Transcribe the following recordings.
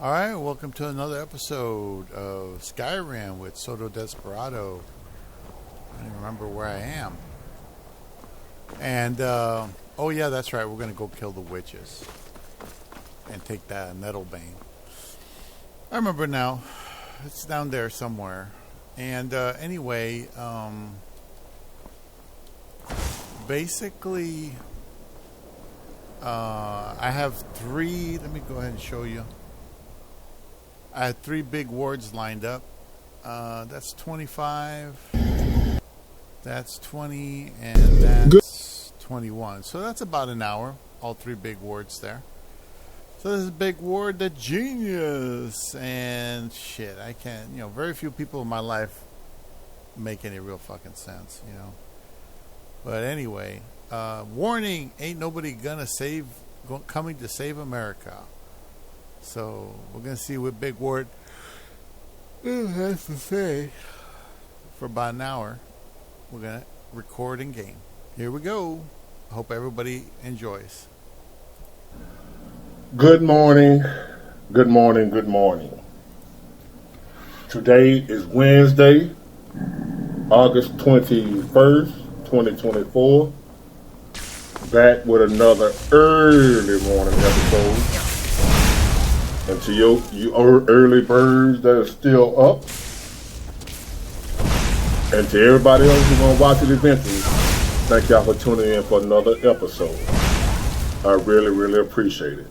Alright, welcome to another episode of Skyrim with Soto Desperado. I don't even remember where I am. And, oh yeah, that's right, we're going to go kill the witches. And take that Nettlebane. I remember now. It's down there somewhere. And, anyway, basically, I have three, let me go ahead and show you. I had three big wards lined up. That's 25. That's 20. And that's 21. So that's about an hour. All three big wards there. So this is a big ward, the genius. And shit, I can't, very few people in my life make any real fucking sense, But anyway, warning, ain't nobody coming to save America. So we're going to see what Big Ward has to say for about an hour. We're going to record in game. Here we go. Hope everybody enjoys. Good morning. Good morning. Good morning. Today is Wednesday, August 21st, 2024. Back with another early morning episode. And to you early birds that are still up, and to everybody else who's going to watch it eventually, thank y'all for tuning in for another episode. I really, really appreciate it.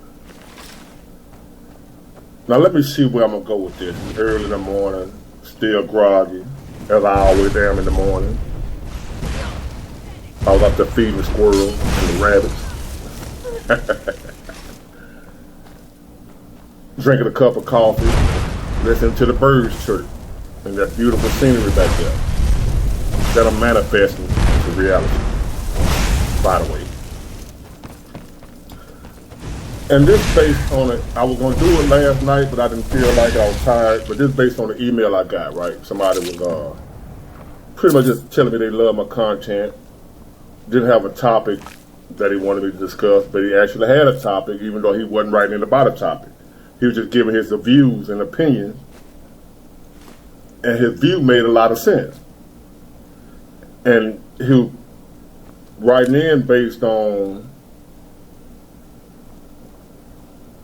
Now let me see where I'm going to go with this. Early in the morning, still groggy, as I always am in the morning. I was out there feeding the squirrels and the rabbits. Drinking a cup of coffee, listening to the birds chirp, and that beautiful scenery back there that I'm manifesting to reality, by the way. And this based on it, I was going to do it last night, but I didn't feel like it. I was tired. But this based on the email I got, right? Somebody was pretty much just telling me they love my content. Didn't have a topic that he wanted me to discuss, but he actually had a topic, even though he wasn't writing in about a topic. He was just giving his views and opinions, and his view made a lot of sense. And he was writing in based on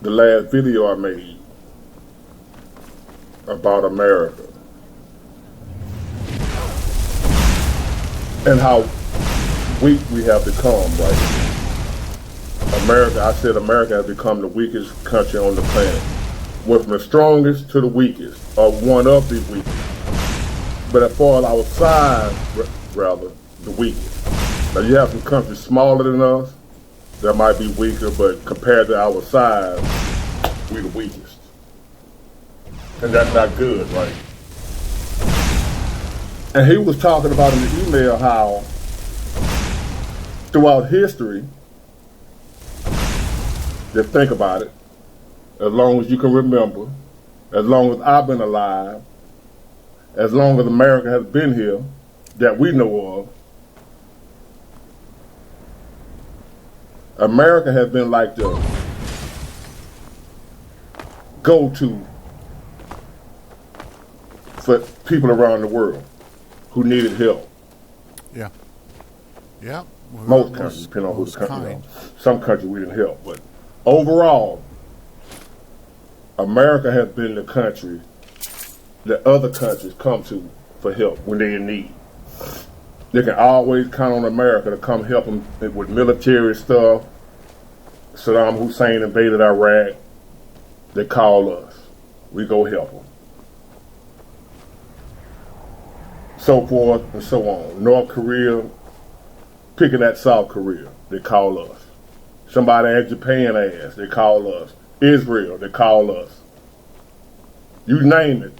the last video I made about America and how weak we have become, right? I said America has become the weakest country on the planet. Went from the strongest to the weakest, or one of the weakest. But as far as our size, rather, the weakest. Now you have some countries smaller than us that might be weaker, but compared to our size, we're the weakest. And that's not good, right? And he was talking about in the email how throughout history, just think about it, as long as you can remember, as long as I've been alive, as long as America has been here, that we know of, America has been like the go-to for people around the world who needed help. Yeah. Yeah. Most countries, depending on who the country is. Some countries we didn't help, but overall, America has been the country that other countries come to for help when they're in need. They can always count on America to come help them with military stuff. Saddam Hussein invaded Iraq. They call us. We go help them. So forth and so on. North Korea picking at South Korea. They call us. Somebody at Japan ass, they call us. Israel, they call us. You name it.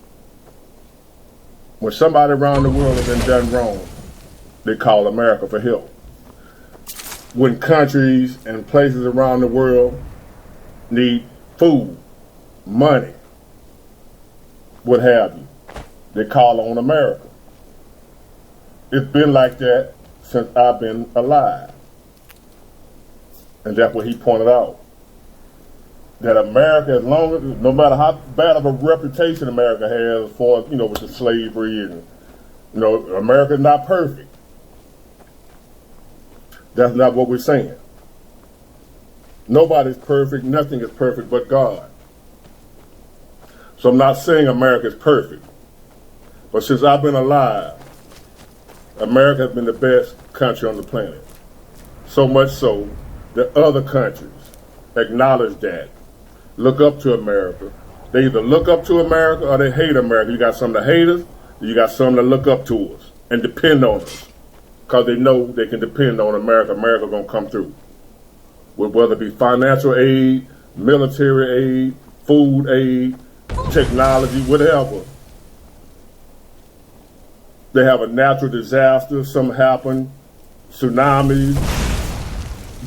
When somebody around the world has been done wrong, they call America for help. When countries and places around the world need food, money, what have you, they call on America. It's been like that since I've been alive. And that's what he pointed out. that America, as long as, no matter how bad of a reputation America has as far as, with the slavery and, America's not perfect. That's not what we're saying. Nobody's perfect. Nothing is perfect but God. So I'm not saying America is perfect. But since I've been alive, America has been the best country on the planet. So much so that other countries acknowledge that, look up to America. They either look up to America or they hate America. You got some that hate us, you got some that look up to us and depend on us because they know they can depend on America. America going to come through. Whether it be financial aid, military aid, food aid, technology, whatever. They have a natural disaster, something happen, tsunamis,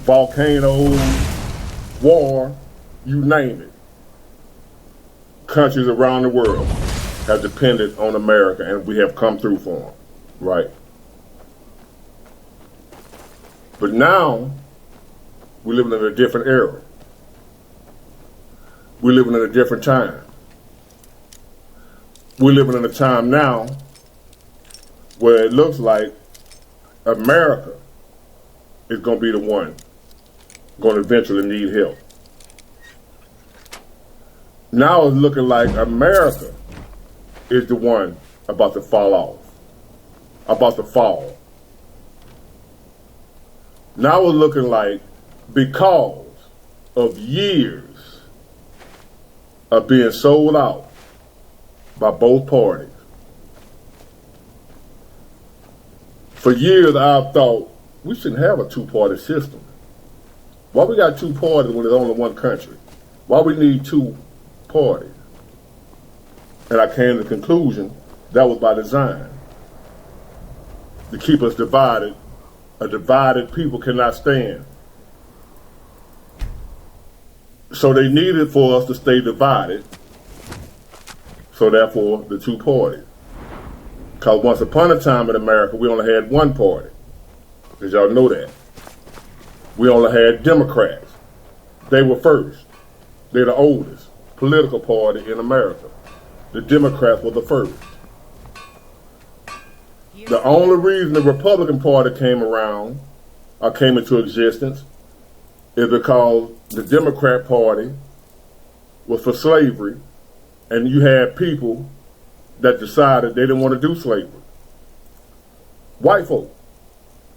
volcanoes, war, you name it. Countries around the world have depended on America, and we have come through for them, right? But now, we're living in a different era. We're living in a different time. We're living in a time now where it looks like America is going to be the one going to eventually need help. Now it's looking like America is the one about to fall off, about to fall. Now it's looking like because of years of being sold out by both parties. For years I've thought we shouldn't have a two-party system. Why we got two parties when there's only one country? Why we need two parties? And I came to the conclusion that was by design. To keep us divided. A divided people cannot stand. So they needed for us to stay divided. So therefore, the two parties. Because once upon a time in America, we only had one party. Because y'all know that. We only had Democrats. They were first. They're the oldest political party in America. The Democrats were the first. The only reason the Republican Party came around, or came into existence, is because the Democrat Party was for slavery, and you had people that decided they didn't want to do slavery. White folk.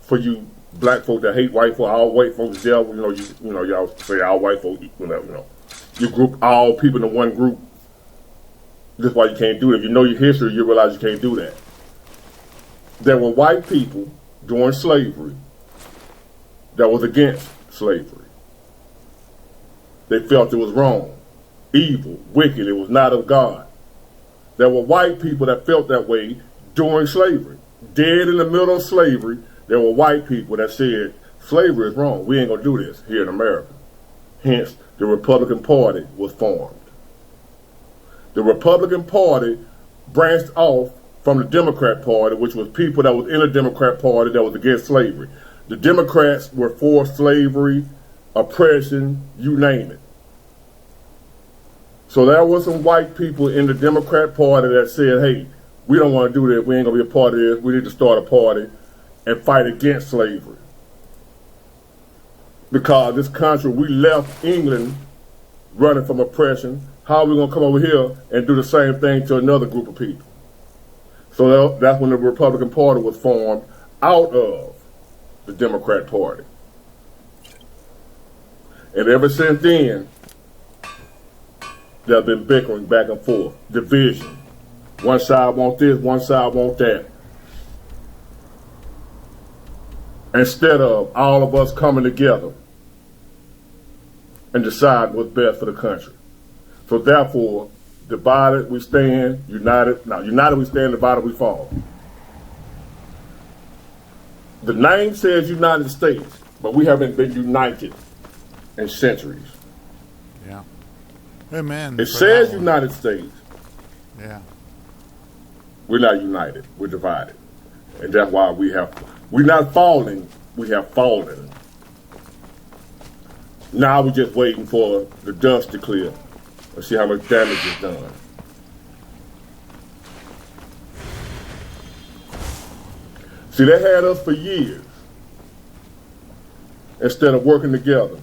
For you black folk that hate white folk, all white folks devil, y'all say all white folk, you group all people in one group. That's why you can't do it. If you know your history, you realize you can't do that. There were white people during slavery that was against slavery. They felt it was wrong, evil, wicked, it was not of God. There were white people that felt that way during slavery. Dead in the middle of slavery, there were white people that said, slavery is wrong. We ain't going to do this here in America. Hence, the Republican Party was formed. The Republican Party branched off from the Democrat Party, which was people that was in the Democrat Party that was against slavery. The Democrats were for slavery, oppression, you name it. So there were some white people in the Democrat Party that said, hey, we don't want to do this. We ain't going to be a part of this. We need to start a party and fight against slavery. Because this country, we left England running from oppression. How are we going to come over here and do the same thing to another group of people? So that's when the Republican Party was formed out of the Democrat Party. And ever since then, they've been bickering back and forth, division. One side want this, one side want that. Instead of all of us coming together and decide what's best for the country. So therefore, divided we stand, united. Now, united we stand, divided we fall. The name says United States, but we haven't been united in centuries. Yeah. Amen. It says United States. Yeah. We're not united. We're divided. And that's why we're not falling, we have fallen. Now we're just waiting for the dust to clear and see how much damage is done. See, they had us for years. Instead of working together,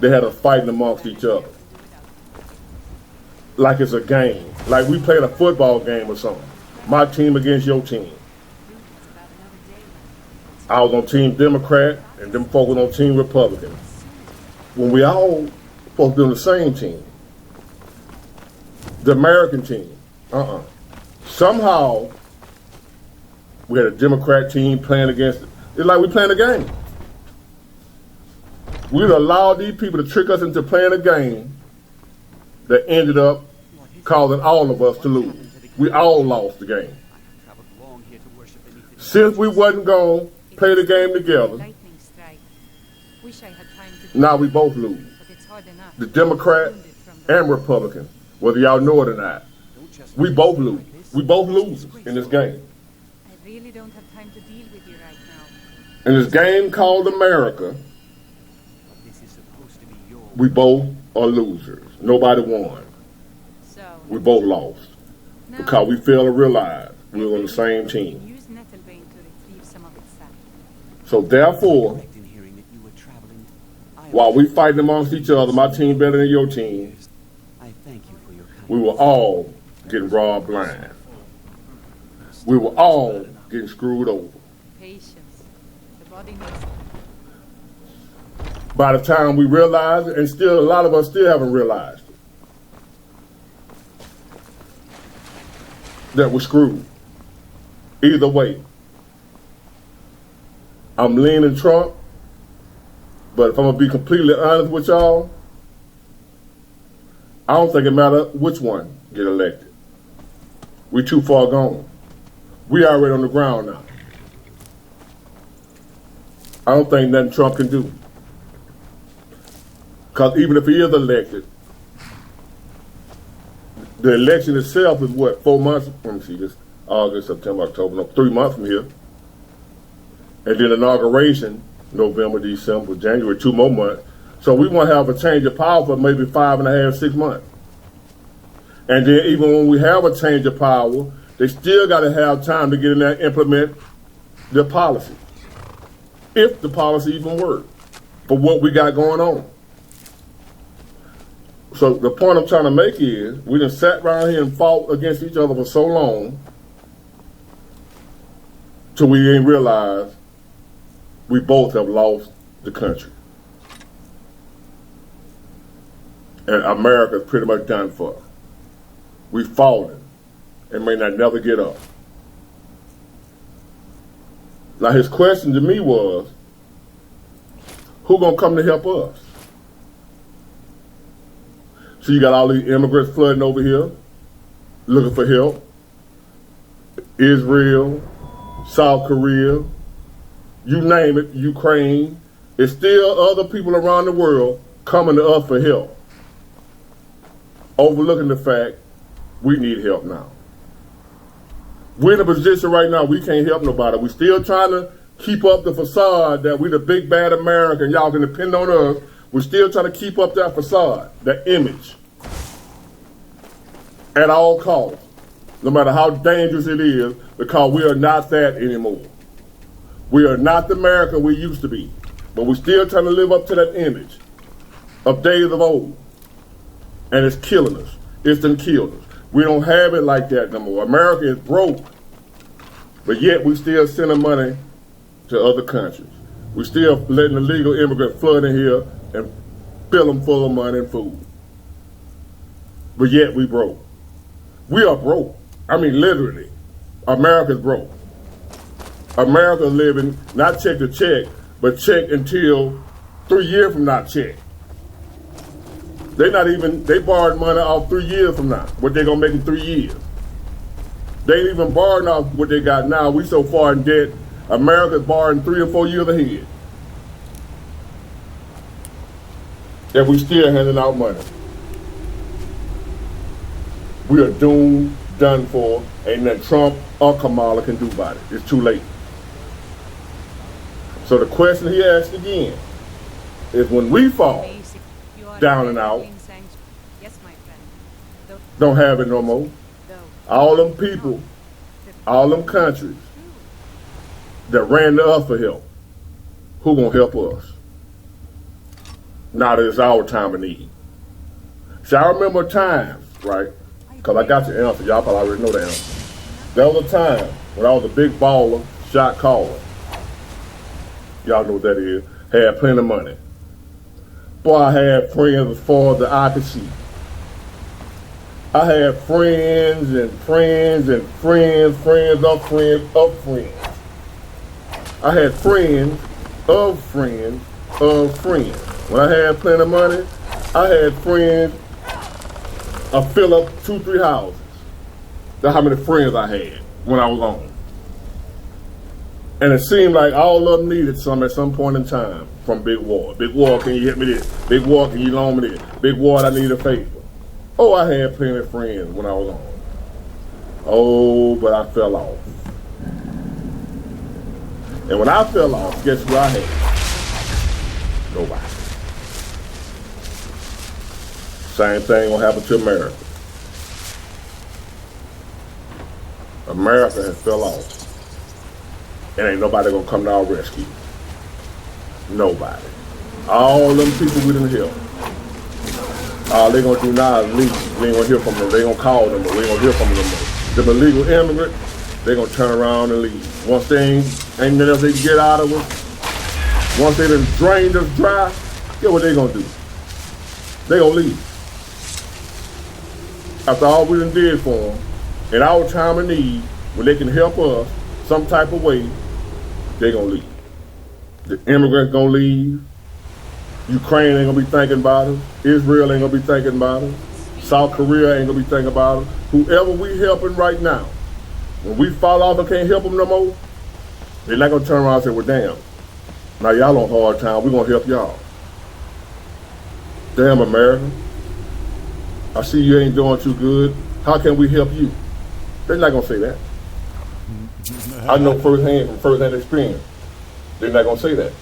they had us fighting amongst each other. Like it's a game. Like we played a football game or something. My team against your team. I was on Team Democrat and them folk were on Team Republican. When we all supposed to be on the same team. The American team. Somehow, we had a Democrat team playing against it. It's like we playing a game. We'd allowed these people to trick us into playing a game that ended up causing all of us to lose. We all lost the game. Since we wasn't going to play the game together, now we both lose. The Democrat and Republican, whether y'all know it or not, we both lose. We both lose in this game. I really don't have time to deal with you right now. In this game called America, we both are losers. Nobody won. We both lost. Because we failed to realize we were on the same team. So therefore, while we fighting amongst each other, my team better than your team, we were all getting robbed blind. We were all getting screwed over. Patience. The body needs. By the time we realized it, and still a lot of us still haven't realized it, that we're screwed. Either way. I'm leaning Trump, but if I'm going to be completely honest with y'all, I don't think it matters which one get elected. We're too far gone. We already on the ground now. I don't think nothing Trump can do. Because even if he is elected, the election itself is what, 4 months? Let me see, this August, September, October, no, 3 months from here. And then inauguration, November, December, January, 2 more months. So we want to have a change of power for maybe 5.5, 6 months. And then even when we have a change of power, they still got to have time to get in there and implement their policy. If the policy even works for what we got going on. So the point I'm trying to make is, we done sat around here and fought against each other for so long till we ain't realized we both have lost the country. And America's pretty much done for. We've fallen and may not never get up. Now his question to me was, who gonna come to help us? So you got all these immigrants flooding over here, looking for help. Israel, South Korea, you name it, Ukraine. There's still other people around the world coming to us for help. Overlooking the fact we need help now. We're in a position right now we can't help nobody. We're still trying to keep up the facade that we the big bad America and y'all can depend on us. We're still trying to keep up that facade, that image, at all costs, no matter how dangerous it is, because we are not that anymore. We are not the America we used to be, but we're still trying to live up to that image of days of old. And it's killing us. It's done killed us. We don't have it like that no more. America is broke, but yet we still sending money to other countries. We're still letting illegal immigrants flood in here and fill them full of money and food. But yet we broke. We are broke. I mean, literally. America's broke. America's living not check to check, but check until 3 years from now check. They borrowed money off 3 years from now, what they gonna make in 3 years. They ain't even borrowing off what they got now. We so far in debt, America's borrowing 3 or 4 years ahead. And we still handing out money. We are doomed, done for, ain't nothing Trump or Kamala can do about it. It's too late. So the question he asked again, is when we fall Basic. You are down and out, in sanctuary. Yes, my friend. Though, don't have it no more. though. All them people, all them countries that ran to us for help, who gonna help us? Now that it's our time of need. See, I remember times, right? Because I got your answer. Y'all probably already know the answer. There was a time when I was a big baller, shot caller. Y'all know what that is. Had plenty of money. Boy, I had friends as far as the eye could see. I had friends and friends and friends, friends of friends of friends. I had friends of friends of friends. When I had plenty of money, I had friends. I fill up 2-3 houses. That's how many friends I had when I was on. And it seemed like all of them needed some at some point in time from Big Ward. Big Ward, can you hit me this? Big Ward, can you loan me this? Big Ward, I need a favor. Oh, I had plenty of friends when I was on. Oh, but I fell off. And when I fell off, guess who I had? Nobody. Same thing gonna happen to America. America has fell off. And ain't nobody gonna come to our rescue. Nobody. All them people we didn't help. All they gonna do now is leave. We ain't gonna hear from them. They gonna call them, but we ain't gonna hear from them no more. Them illegal immigrants, they gonna turn around and leave. Once they ain't nothing else they can get out of us, once they done drained us dry, guess what they gonna do? They gonna leave. After all we done did for them, in our time of need, when they can help us some type of way, they gonna leave. The immigrants gonna leave. Ukraine ain't gonna be thinking about us. Israel ain't gonna be thinking about us. South Korea ain't gonna be thinking about us. Whoever we helping right now, when we fall off and can't help them no more, they're not gonna turn around and say, well, damn, now y'all on hard time, we gonna help y'all. Damn, America, I see you ain't doing too good. How can we help you? They're not gonna say that. I know from firsthand experience. They're not gonna say that.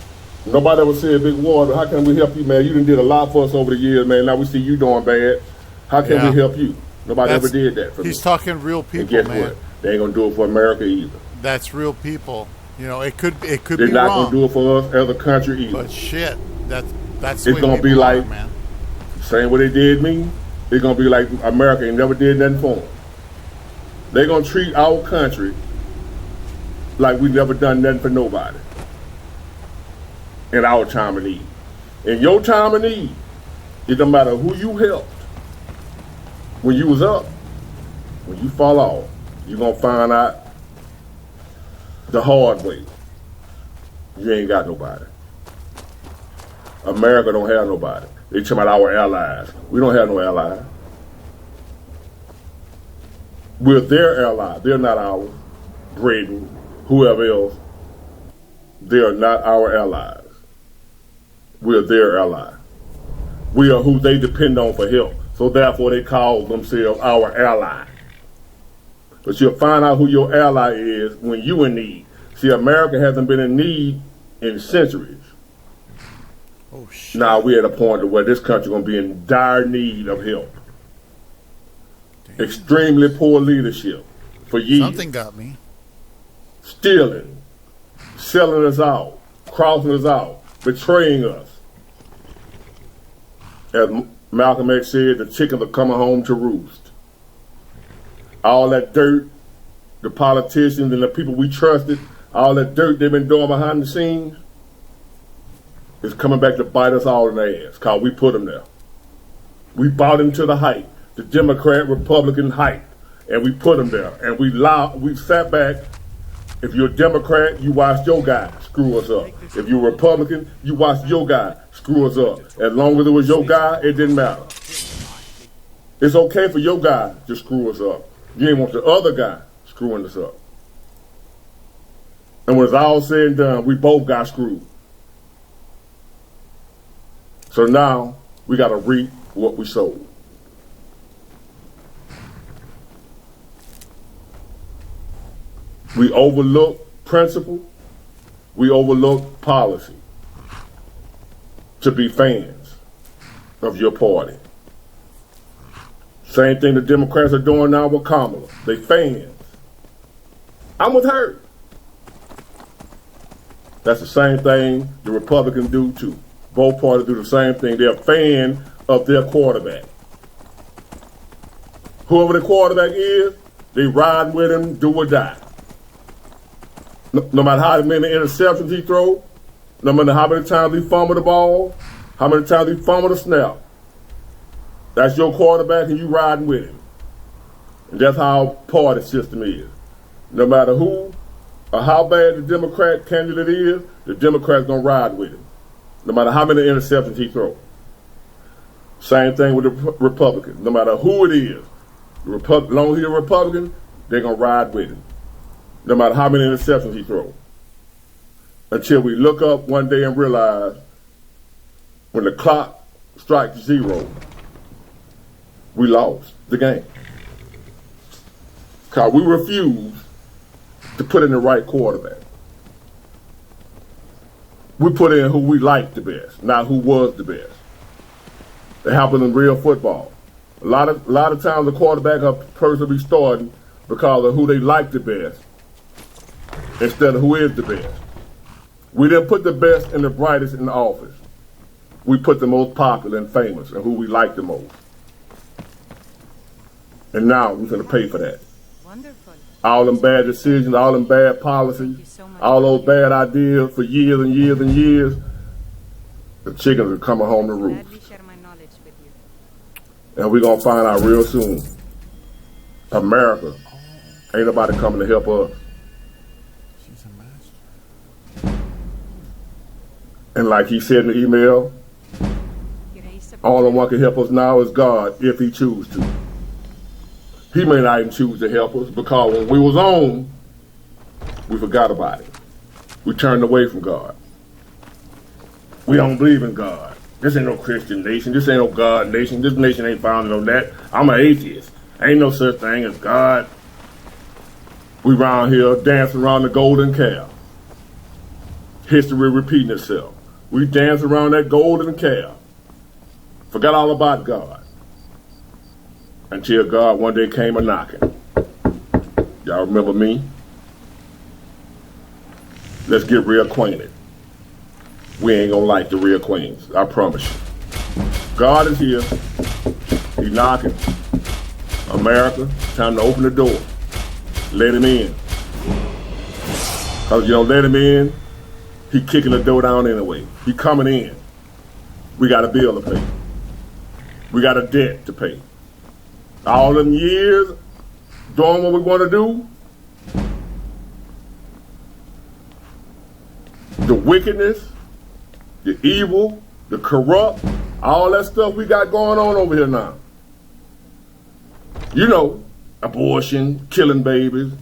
Nobody ever said, Big Water, how can we help you, man? You done did a lot for us over the years, man. Now we see you doing bad. How can we help you? Nobody ever did that for me. He's talking real people, and guess man. what? They ain't gonna do it for America either. That's real people. You know, it could be They're not wrong. gonna do it for us as a country either. But shit, that's the it's way gonna be people like, are, man. same way they did me, it's gonna be like America ain't never did nothing for them. They're gonna treat our country like we never done nothing for nobody in our time of need. In your time of need, it don't matter who you helped. When you was up, when you fall off, you're gonna find out the hard way. You ain't got nobody. America don't have nobody. They talking about our allies. We don't have no allies. We're their ally. They're not ours. Britain, whoever else. They are not our allies. We're their ally. We are who they depend on for help. So therefore they call themselves our ally. But you'll find out who your ally is when you in need. See, America hasn't been in need in centuries. Oh shit. Now we're at a point where this country gonna be in dire need of help. Damn. Extremely poor leadership for years. Something got me. Stealing, selling us out, crossing us out, betraying us. As Malcolm X said, the chickens are coming home to roost. All that dirt, the politicians and the people we trusted, all that dirt they've been doing behind the scenes, is coming back to bite us all in the ass, because we put them there. We bought into the hype, the Democrat-Republican hype, and we put them there. And we sat back. If you're a Democrat, you watched your guy screw us up. If you're a Republican, you watched your guy screw us up. As long as it was your guy, it didn't matter. It's okay for your guy to screw us up. You didn't want the other guy screwing us up. And when it's all said and done, we both got screwed. So now we got to reap what we sowed. We overlook principle. We overlook policy. to be fans of your party. Same thing the Democrats are doing now with Kamala. They fans. I'm with her. That's the same thing the Republicans do too. Both parties do the same thing. They're a fan of their quarterback. Whoever the quarterback is, they ride with him, do or die. No matter how many interceptions he throws, no matter how many times he fumble the ball, how many times he fumble the snap. That's your quarterback and you riding with him. And that's how our party system is. No matter who or how bad the Democrat candidate is, the Democrat's going to ride with him. No matter how many interceptions he throws. Same thing with the Republicans. No matter who it is, as long as he's a Republican, they're going to ride with him. No matter how many interceptions he throws. Until we look up one day and realize when the clock strikes 0, we lost the game. Because we refuse to put in the right quarterback. We put in who we liked the best, not who was the best. It happens in real football. A lot of times the quarterback or person be starting because of who they like the best instead of who is the best. We didn't put the best and the brightest in the office. We put the most popular and famous and who we like the most. And now we're going to pay for that. Wonderful. All them bad decisions, all them bad policies, So all those bad ideas for years and years and years, the chickens are coming home to roost. Gladly share my knowledge with you. And we're going to find out real soon. America, ain't nobody coming to help us. She's a master. And like he said in the email, all the one can help us now is God if he chooses to. He may not even choose to help us because when we was on, we forgot about it. We turned away from God. We don't believe in God. This ain't no Christian nation. This ain't no God nation. This nation ain't founded on that. I'm an atheist. Ain't no such thing as God. We round here dancing around the golden calf. History repeating itself. We dance around that golden calf. Forgot all about God. Until God one day came a-knocking. Y'all remember me? Let's get reacquainted. We ain't gonna like the reacquaintance, I promise you. God is here. He's knocking. America, time to open the door. Let him in. Because you don't let him in, he kicking the door down anyway. He coming in. We got a bill to pay. We got a debt to pay. All them years doing what we want to do, the wickedness, the evil, the corrupt, all that stuff we got going on over here now. You know, abortion, killing babies,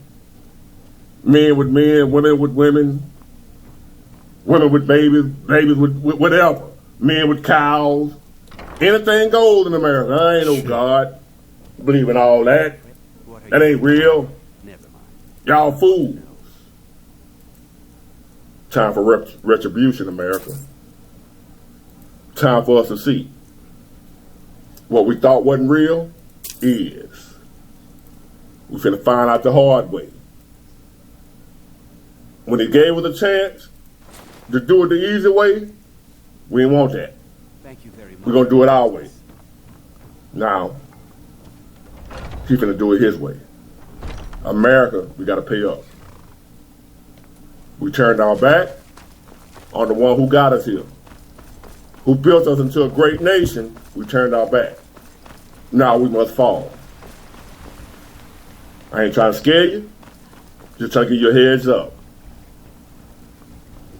men with men, women with women, women with babies, babies with whatever, men with cows. Anything goes in America. I ain't no God. Believe in all that. That ain't real. Y'all fools. Time for retribution, America. Time for us to see what we thought wasn't real is. We finna find out the hard way. When he gave us a chance to do it the easy way, we didn't want that. Thank you very much. We're gonna do it our way. Now, he's gonna do it his way. America, we gotta pay up. We turned our back on the one who got us here, who built us into a great nation. We turned our back. Now we must fall. I ain't trying to scare you, just trying to give you a heads up.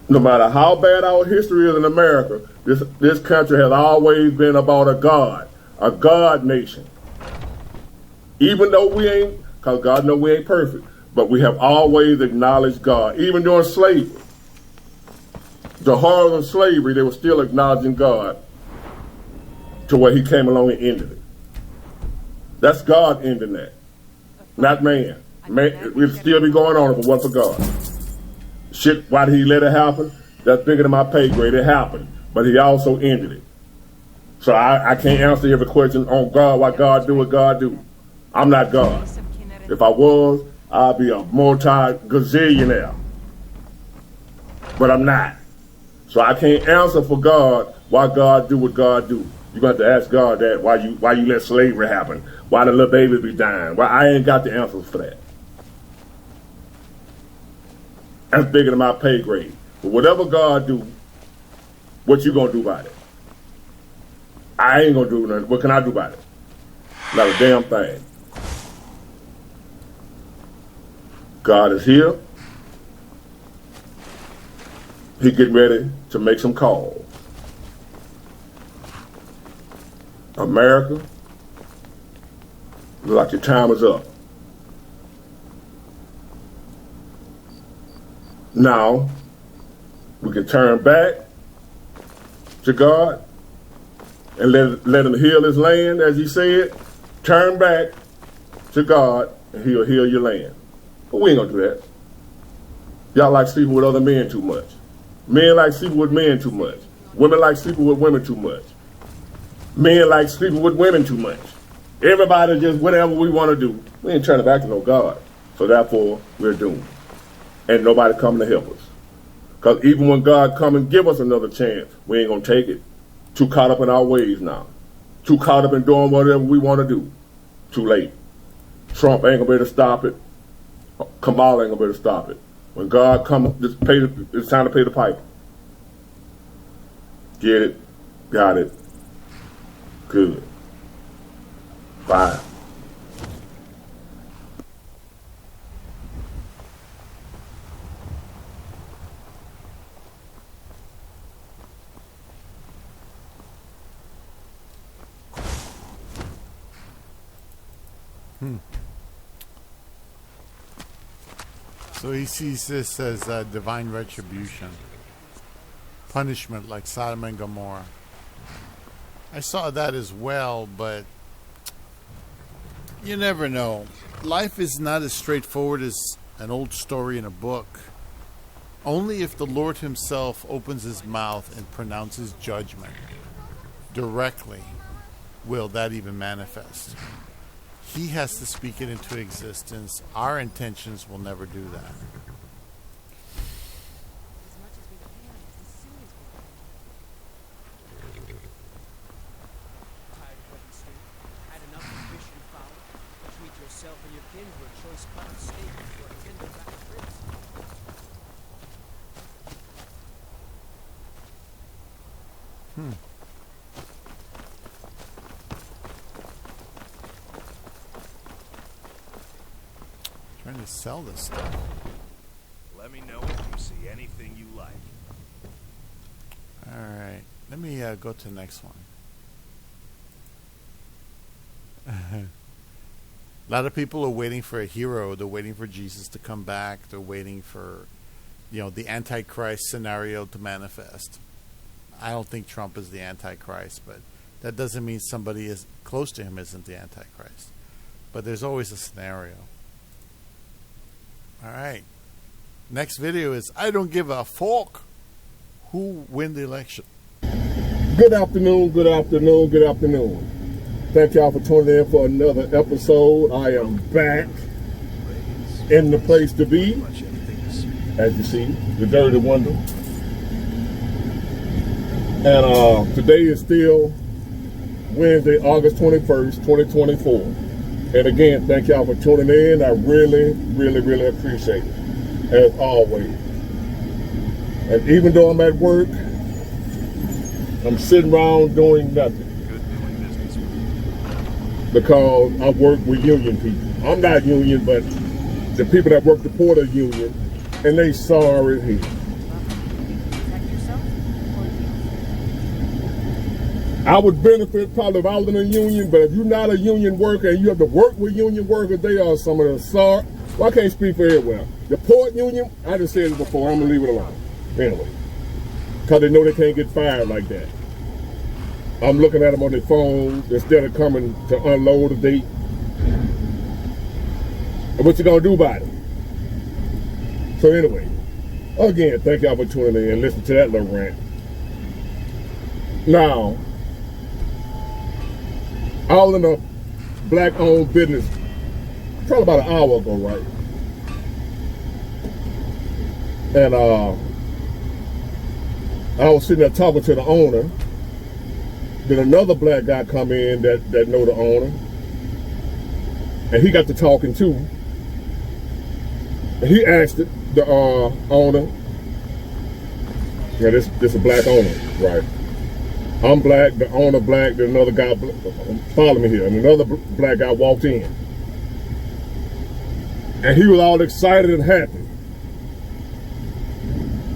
No matter how bad our history is in America, this country has always been about a God nation. Even though we ain't, because God knows we ain't perfect, but we have always acknowledged God. Even during slavery, the horrors of slavery, they were still acknowledging God to where he came along and ended it. That's God ending that, not man. Man, we'd still be going on if it wasn't for God. Shit, why did he let it happen? That's bigger than my pay grade. It happened. but he also ended it. So I can't answer every question on God, why God do what God do. I'm not God. If I was, I'd be a multi-gazillionaire. But I'm not. So I can't answer for God why God do what God do. You got to ask God that, why you let slavery happen, why the little babies be dying. Well, I ain't got the answers for that. That's bigger than my pay grade. But whatever God do, what you gonna do about it? I ain't gonna do nothing. What can I do about it? Not a damn thing. God is here. He getting ready to make some calls. America, look like your time is up. Now, we can turn back to God and let him heal his land, as he said. Turn back to God and he'll heal your land. But we ain't gonna do that. Y'all like sleeping with other men too much. Men like sleeping with men too much. Women like sleeping with women too much. Men like sleeping with women too much. Everybody just whatever we want to do. We ain't turning back to no God. So therefore, we're doomed. And nobody coming to help us. Because even when God come and give us another chance, we ain't going to take it. Too caught up in our ways now. Too caught up in doing whatever we want to do. Too late. Trump ain't going to be able to stop it. Kamala ain't going to be able to stop it. When God come, it's time to pay the piper. Get it. Got it. Good. Bye. So he sees this as divine retribution. Punishment like Sodom and Gomorrah. I saw that as well, but you never know. Life is not as straightforward as an old story in a book. Only if the Lord himself opens his mouth and pronounces judgment directly will that even manifest. He has to speak it into existence. Our intentions will never do that. Trying to sell this stuff. Let me know if you see anything you like. Alright, let me go to the next one. A lot of people are waiting for a hero. They're waiting for Jesus to come back. They're waiting for, the Antichrist scenario to manifest. I don't think Trump is the Antichrist, but that doesn't mean somebody is close to him isn't the Antichrist. But there's always a scenario. Alright. Next video is I don't give a fork who win the election. Good afternoon, good afternoon, good afternoon. Thank y'all for tuning in for another episode. I am back in the place to be. As you see, the Dirty Wonder. And today is still Wednesday, August 21st, 2024. And again, thank y'all for tuning in. I really, really, really appreciate it, as always. And even though I'm at work, I'm sitting around doing nothing. Because I work with union people. I'm not union, but the people that work the Port of Union, and they sorry here. I would benefit probably if I was in a union, but if you're not a union worker and you have to work with union workers, they are some of the sorry. Well, I can't speak for everywhere. The Port Union, I just said it before, I'm going to leave it alone. Anyway, because they know they can't get fired like that. I'm looking at them on their phone instead of coming to unload a date. And what you going to do about it? So anyway, again, thank y'all for tuning in and listening to that little rant. Now, I was in a black-owned business probably about an hour ago, right? And I was sitting there talking to the owner. Then another black guy come in that know the owner, and he got to talking too. And he asked the owner, yeah, this a black owner, right? I'm black, the owner black, then another guy, follow me here, and another black guy walked in. And he was all excited and happy.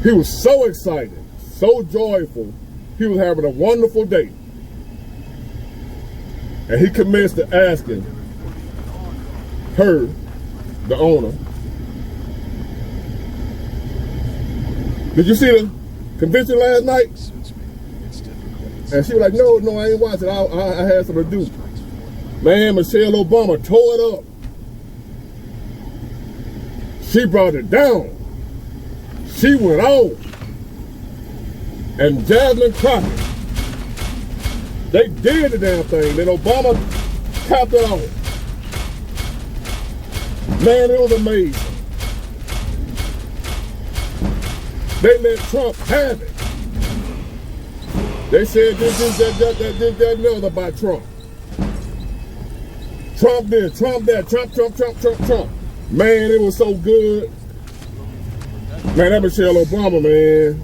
He was so excited, so joyful, he was having a wonderful day. And he commenced to asking her, the owner, did you see the convention last night? And she was like, no, I ain't watching. I had something to do. Man, Michelle Obama tore it up. She brought it down. She went off. And Jasmine Crockett, they did the damn thing. Then Obama capped it off. Man, it was amazing. They let Trump have it. They said this, that, and the other about Trump. Trump this, Trump that, Trump. Man, it was so good. Man, that Michelle Obama, man,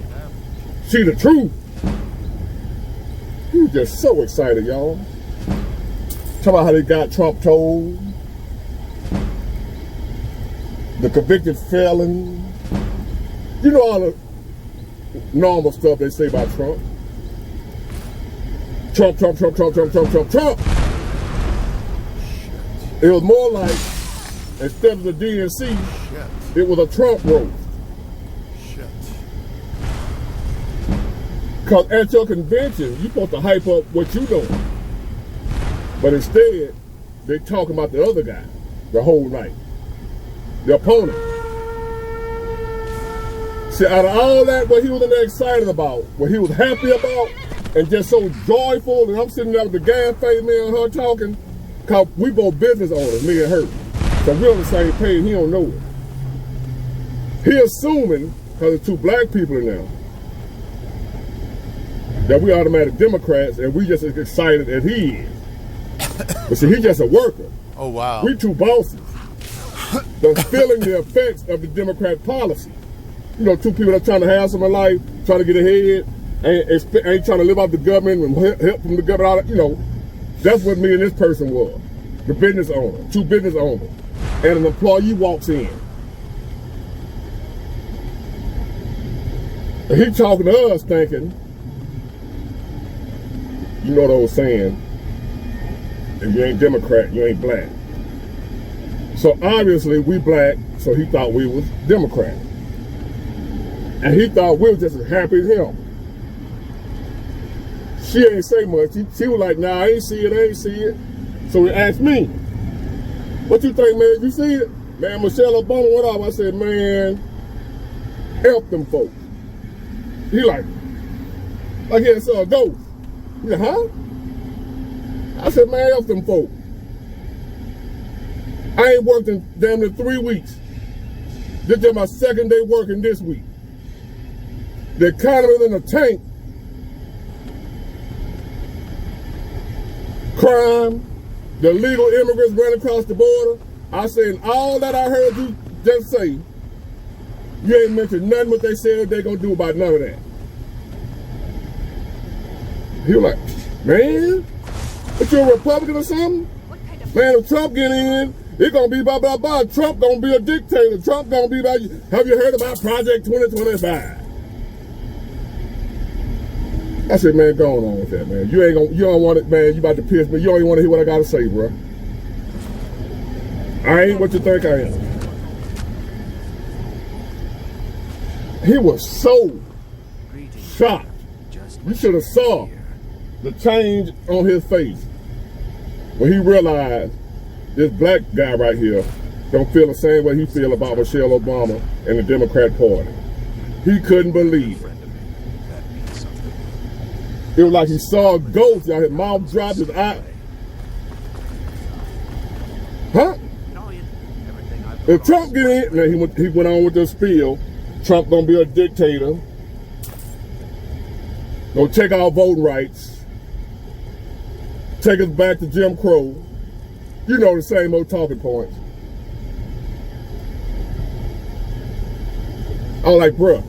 she the truth. He was just so excited, y'all. Talk about how they got Trump told. The convicted felon. You know all the normal stuff they say about Trump. Trump. It was more like, instead of the DNC, it was a Trump roast. Because at your convention, you're supposed to hype up what you're doing. But instead, they talking about the other guy the whole night. The opponent. See, out of all that, what he was in there excited about, what he was happy about, and just so joyful, and I'm sitting there with the gas face, me and her talking, because we both business owners, me and her. So we're on the same page, he don't know it. He assuming, because there's two black people in there, that we automatic Democrats, and we just as excited as he is. But see, he's just a worker. Oh, wow. We two bosses. That's feeling the effects of the Democrat policy. You know, two people that trying to have some in life, trying to get ahead, ain't trying to live off the government and help from the government. All that, you know, that's what me and this person was. The business owner, two business owners. And an employee walks in. And he talking to us thinking, you know what I was saying, if you ain't Democrat, you ain't black. So obviously we black, so he thought we was Democrat. And he thought we was just as happy as him. She ain't say much. She was like, nah, I ain't see it. So he asked me, what you think, man? You see it? Man, Michelle Obama went off. I said, man, help them folks. He like yeah, so a ghost. He said, huh? I said, man, help them folks. I ain't worked in damn near 3 weeks. This is my second day working this week. The economy's in a tank. Crime, the illegal immigrants running across the border. I said, all that I heard you just say, you ain't mentioned nothing what they said they're gonna do about none of that. He was like, man, what you a Republican or something? Man, if Trump get in, it's gonna be blah, blah, blah. Trump gonna be a dictator. Trump gonna be about, have you heard about Project 2025? I said, man, go on with that, man. You don't want it, man. You about to piss me. You don't even want to hear what I gotta say, bro. I ain't what you think I am. He was so shocked. You should have saw the change on his face when he realized this black guy right here don't feel the same way he feel about Michelle Obama and the Democrat Party. He couldn't believe it. It was like he saw a ghost, y'all. His mouth dropped, his eye. Huh? If Trump get in, now he went on with the spiel. Trump gonna be a dictator. Gonna take our voting rights. Take us back to Jim Crow. You know, the same old talking points. I was like, bruh,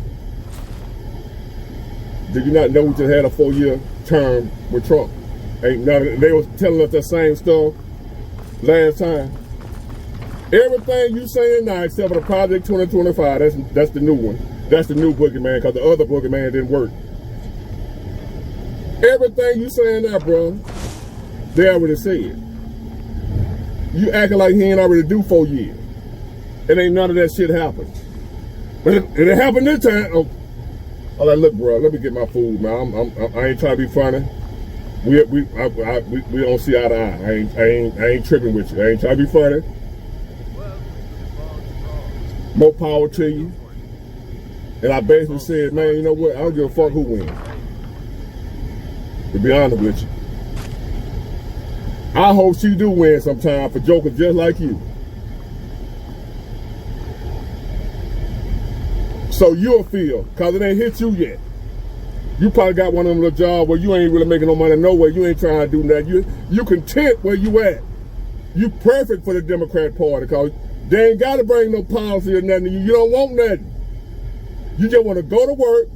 did you not know we just had a 4-year term with Trump? Ain't none. They was telling us the same stuff last time. Everything you saying now, except for the Project 2025, that's the new one. That's the new boogeyman, because the other boogeyman didn't work. Everything you saying now, bro, they already said. You acting like he ain't already do 4 years. It ain't none of that shit happened. But it happened this time. Oh, I'm like, look, bro, let me get my food, man. I ain't trying to be funny. We don't see eye to eye. I ain't tripping with you. I ain't trying to be funny. More power to you. And I basically said, man, you know what? I don't give a fuck who wins. To be honest with you. I hope she do win sometime for jokers just like you. So you'll feel, because it ain't hit you yet. You probably got one of them little jobs where you ain't really making no money no way. You ain't trying to do nothing. You content where you at. You perfect for the Democrat Party, because they ain't got to bring no policy or nothing to you. You don't want nothing. You just want to go to work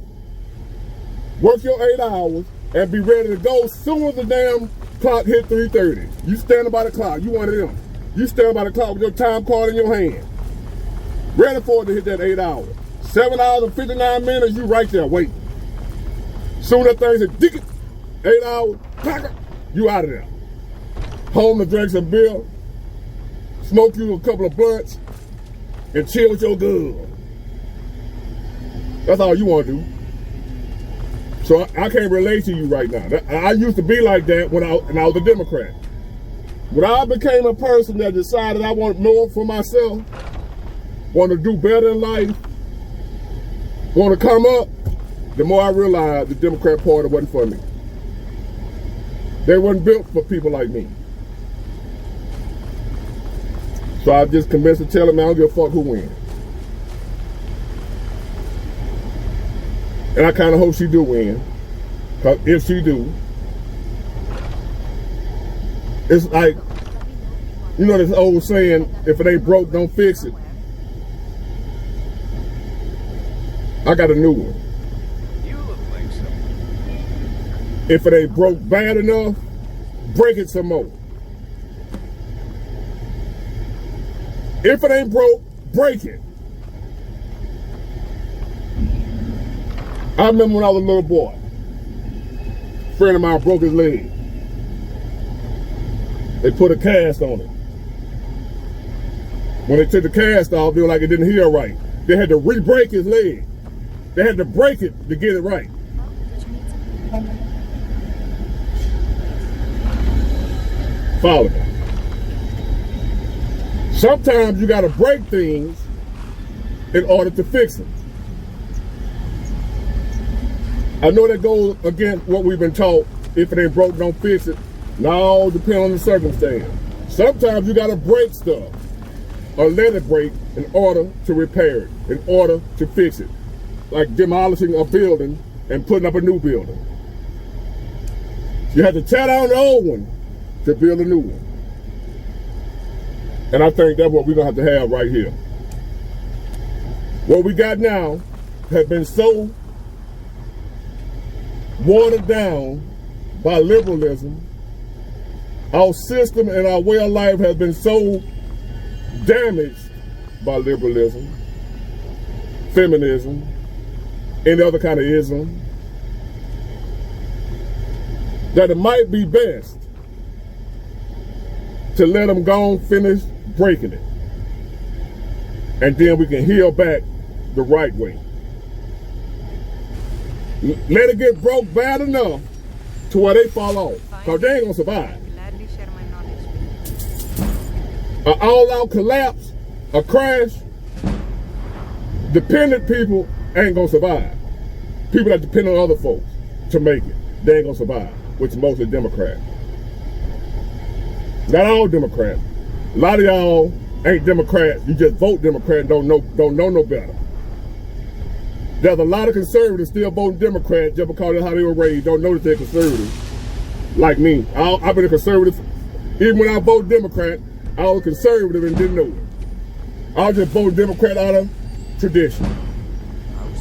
your 8 hours, and be ready to go as soon as the damn clock hit 3:30. You standing by the clock. You one of them. You standing by the clock with your time card in your hand. Ready for it to hit that 8 hours. 7 hours and 59 minutes, you right there waiting. Soon that thing said, dick it, 8 hours, clock, you out of there. Home to drink some beer, smoke you a couple of blunts, and chill with your girl. That's all you want to do. So I can't relate to you right now. I used to be like that when I was a Democrat. When I became a person that decided I want more for myself, want to do better in life, want to come up, the more I realized the Democrat Party wasn't for me. They wasn't built for people like me. So I just convinced to tell them I don't give a fuck who wins. And I kind of hope she do win. Because if she do, it's like, you know this old saying, if it ain't broke, don't fix it. I got a new one. You look like someone. If it ain't broke bad enough, break it some more. If it ain't broke, break it. I remember when I was a little boy, a friend of mine broke his leg. They put a cast on it. When they took the cast off, they were like it didn't heal right. They had to re-break his leg. They had to break it to get it right. Follow me. Sometimes you got to break things in order to fix them. I know that goes against what we've been taught. If it ain't broke, don't fix it. No, depends on the circumstance. Sometimes you got to break stuff or let it break in order to repair it, in order to fix it. Like demolishing a building and putting up a new building. You have to tear down the old one to build a new one. And I think that's what we're going to have right here. What we got now has been so watered down by liberalism. Our system and our way of life has been so damaged by liberalism, feminism, any other kind of ism, that it might be best to let them go and finish breaking it. And then we can heal back the right way. Let it get broke bad enough to where they fall off, because they ain't gonna survive. An all-out collapse, a crash, dependent people ain't gonna survive. People that depend on other folks to make it. they ain't gonna survive, which is mostly Democrats. Not all Democrats. A lot of y'all ain't Democrats. You just vote Democrat and don't know no better. There's a lot of conservatives still voting Democrat just because of how they were raised, don't know that they're conservative. Like me. I've been a conservative. Even when I voted Democrat, I was conservative and didn't know it. I was just voting Democrat out of tradition.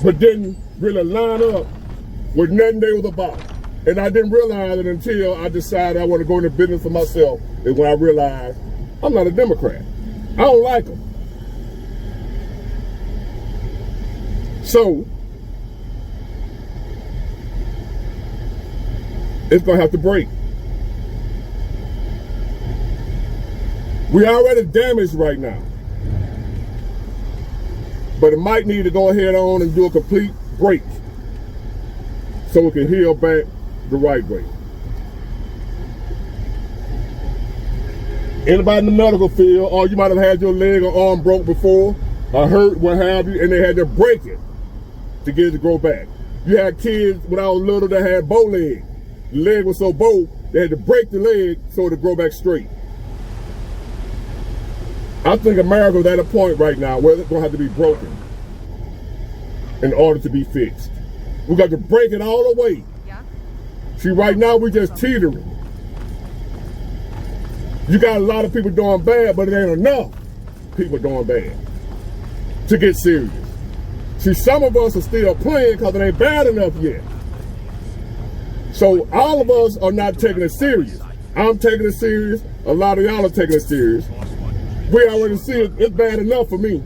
But didn't really line up with nothing they was about. And I didn't realize it until I decided I want to go into business for myself. And when I realized I'm not a Democrat. I don't like them. So, it's going to have to break. We already damaged right now. But it might need to go ahead on and do a complete break so we can heal back the right way. Anybody in the medical field, or you might have had your leg or arm broke before, or hurt, what have you, and they had to break it to get it to grow back. You had kids when I was little that had bow legs. The leg was so bowed, they had to break the leg so it would grow back straight. I think America's at a point right now where it's going to have to be broken in order to be fixed. We got to break it all the way. Yeah. See, right now we're just teetering. You got a lot of people doing bad, but it ain't enough people doing bad to get serious. See, some of us are still playing because it ain't bad enough yet. So all of us are not taking it serious. I'm taking it serious. A lot of y'all are taking it serious. We already see it. It's bad enough for me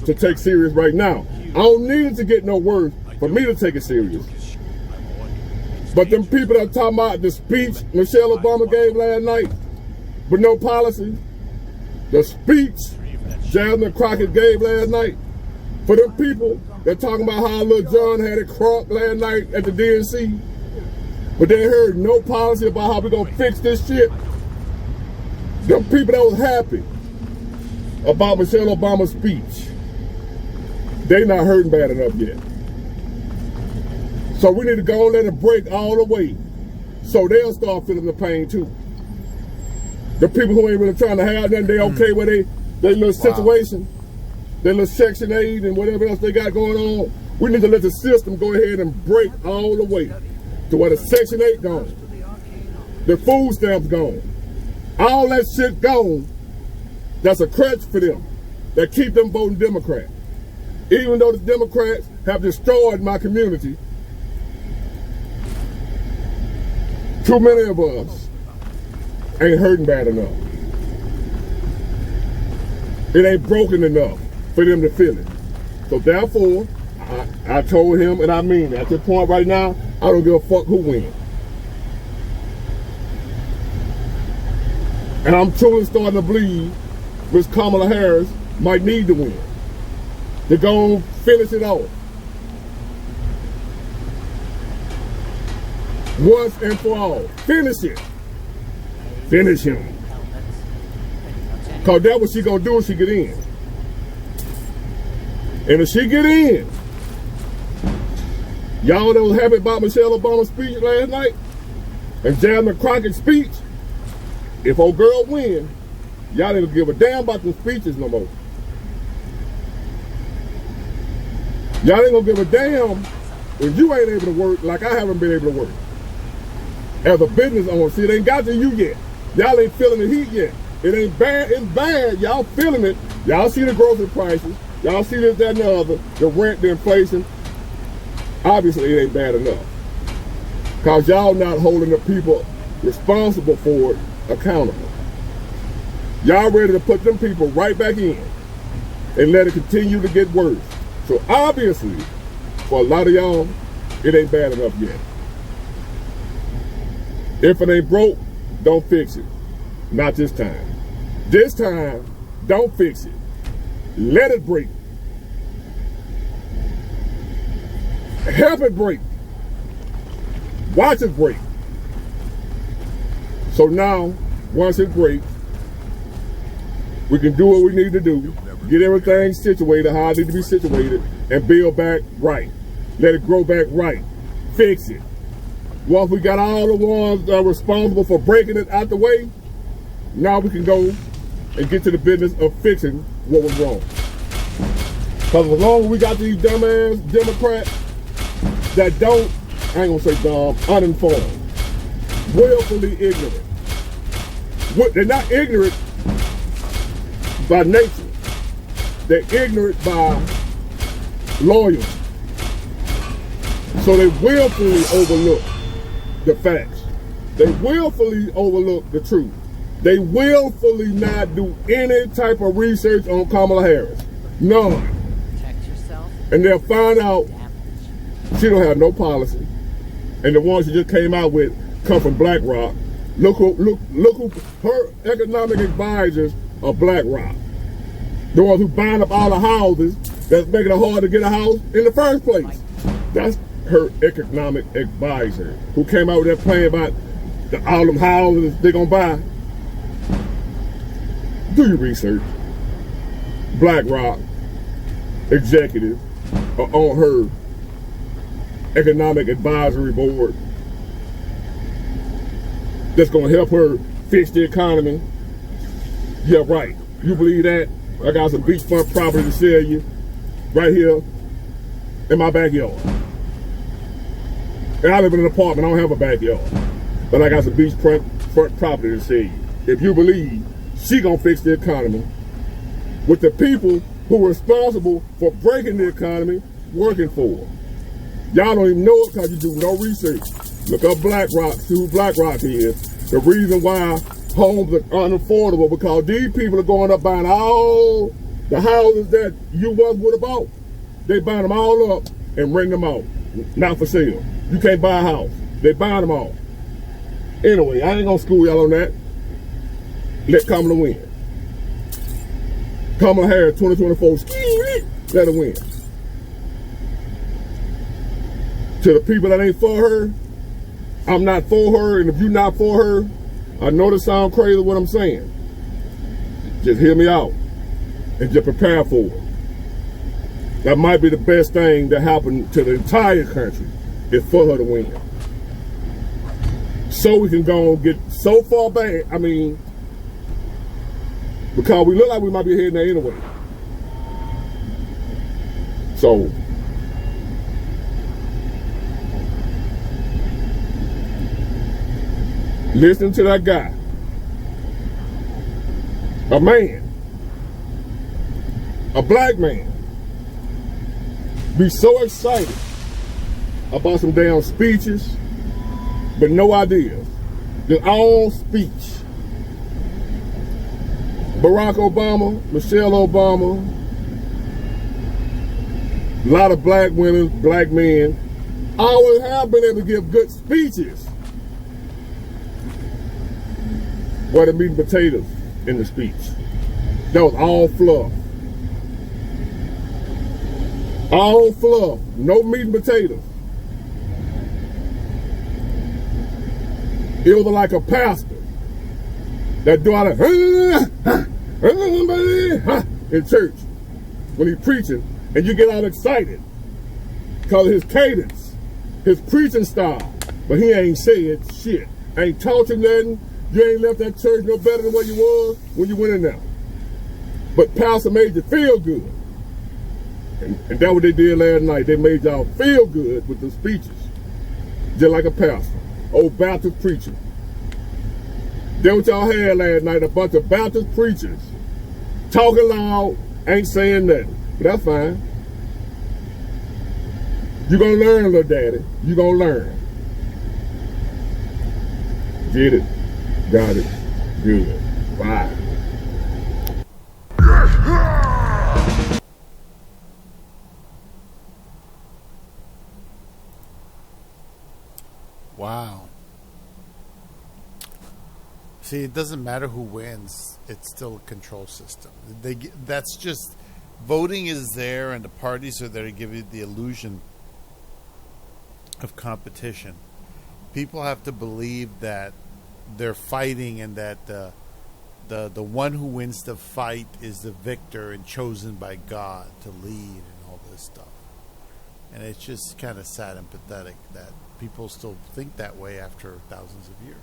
to take serious right now. I don't need it to get no worse for me to take it serious. But them people that are talking about the speech Michelle Obama gave last night, but no policy, the speech Jasmine Crockett gave last night, for them people that talking about how little John had it crunk last night at the DNC, but they heard no policy about how we gonna fix this shit. Them people that was happy about Michelle Obama's speech, they not hurting bad enough yet. So we need to go and let it break all the way so they'll start feeling the pain too. The people who ain't really trying to have nothing, they okay with their little situation, their little Section 8 and whatever else they got going on. We need to let the system go ahead and break all the way to where the Section 8 gone, the food stamps gone, all that shit gone. That's a crutch for them that keep them voting Democrat. Even though the Democrats have destroyed my community, too many of us ain't hurting bad enough. It ain't broken enough for them to feel it. So therefore, I told him, and I mean it, at this point right now, I don't give a fuck who wins. And I'm truly starting to believe Ms. Kamala Harris might need to win to go and finish it off once and for all. Finish it. Finish him. Because that's what she gonna do if she get in. And if she get in, y'all that was happy about Michelle Obama's speech last night and Jasmine Crockett's speech, if old girl win, y'all ain't gonna give a damn about the speeches no more. Y'all ain't gonna give a damn if you ain't able to work like I haven't been able to work. As a business owner, see, it ain't got to you yet. Y'all ain't feeling the heat yet. It ain't bad, it's bad. Y'all feeling it. Y'all see the grocery prices. Y'all see this, that, and the other. The rent, the inflation. Obviously, it ain't bad enough. Because y'all not holding the people responsible for it accountable. Y'all ready to put them people right back in and let it continue to get worse. So obviously, for a lot of y'all, it ain't bad enough yet. If it ain't broke, don't fix it. Not this time. This time, don't fix it. Let it break. Help it break. Watch it break. So now, once it breaks, we can do what we need to do, get everything situated how it needs to be situated, and build back right. Let it grow back right. Fix it. Once we got all the ones that are responsible for breaking it out the way, now we can go and get to the business of fixing what was wrong. Because as long as we got these dumbass Democrats that don't, I ain't gonna say dumb, uninformed, willfully ignorant. They're not ignorant by nature. They're ignorant by loyalty. So they willfully overlook the facts. They willfully overlook the truth. They willfully not do any type of research on Kamala Harris. None. Protect yourself. And they'll find out she don't have no policy. And the ones she just came out with come from BlackRock. Look who her economic advisors are BlackRock. The ones who buying up all the houses that's making it hard to get a house in the first place. That's her economic advisor who came out with that plan about all them houses they're gonna buy. Do your research. BlackRock executives are on her economic advisory board that's gonna help her fix the economy. Yeah, right. You believe that? I got some beachfront property to sell you right here in my backyard. And I live in an apartment, I don't have a backyard. But I got some beachfront property to sell you. If you believe she gonna fix the economy with the people who are responsible for breaking the economy working for her. Y'all don't even know it because you do no research. Look up BlackRock, see who BlackRock is. The reason why homes are unaffordable because these people are going up buying all the houses that you once would have bought. They buying them all up and rent them out. Not for sale. You can't buy a house. They buying them all. Anyway, I ain't gonna school y'all on that. Let Kamala win. Kamala Harris 2024, let her win. To the people that ain't for her, I'm not for her, and if you're not for her, I know this sounds crazy what I'm saying. Just hear me out and just prepare for it. That might be the best thing that happened to the entire country is for her to win. So we can go and get so far back, I mean, because we look like we might be heading there anyway. So, listen to that guy. A man. A black man. Be so excited about some damn speeches, but no ideas. Their own speech. Barack Obama, Michelle Obama, a lot of black women, black men, always have been able to give good speeches. Were the meat and potatoes in the speech. That was all fluff. All fluff, no meat and potatoes. It was like a pastor that do all that in church when he's preaching, and you get all excited because of his cadence, his preaching style. But he ain't said shit. Ain't taught you nothing. You ain't left that church no better than what you was when you went in there. But pastor made you feel good. And that's what they did last night. They made y'all feel good with the speeches. Just like a pastor. Old Baptist preacher. That's what y'all had last night. A bunch of Baptist preachers. Talking loud, ain't saying nothing. But that's fine. You gonna learn, little daddy. You gonna learn. Get it. Got it. Good. Bye. Wow. See, it doesn't matter who wins. It's still a control system. That's just, voting is there and the parties are there to give you the illusion of competition. People have to believe that they're fighting and that the one who wins the fight is the victor and chosen by God to lead and all this stuff. And it's just kind of sad and pathetic that people still think that way after thousands of years.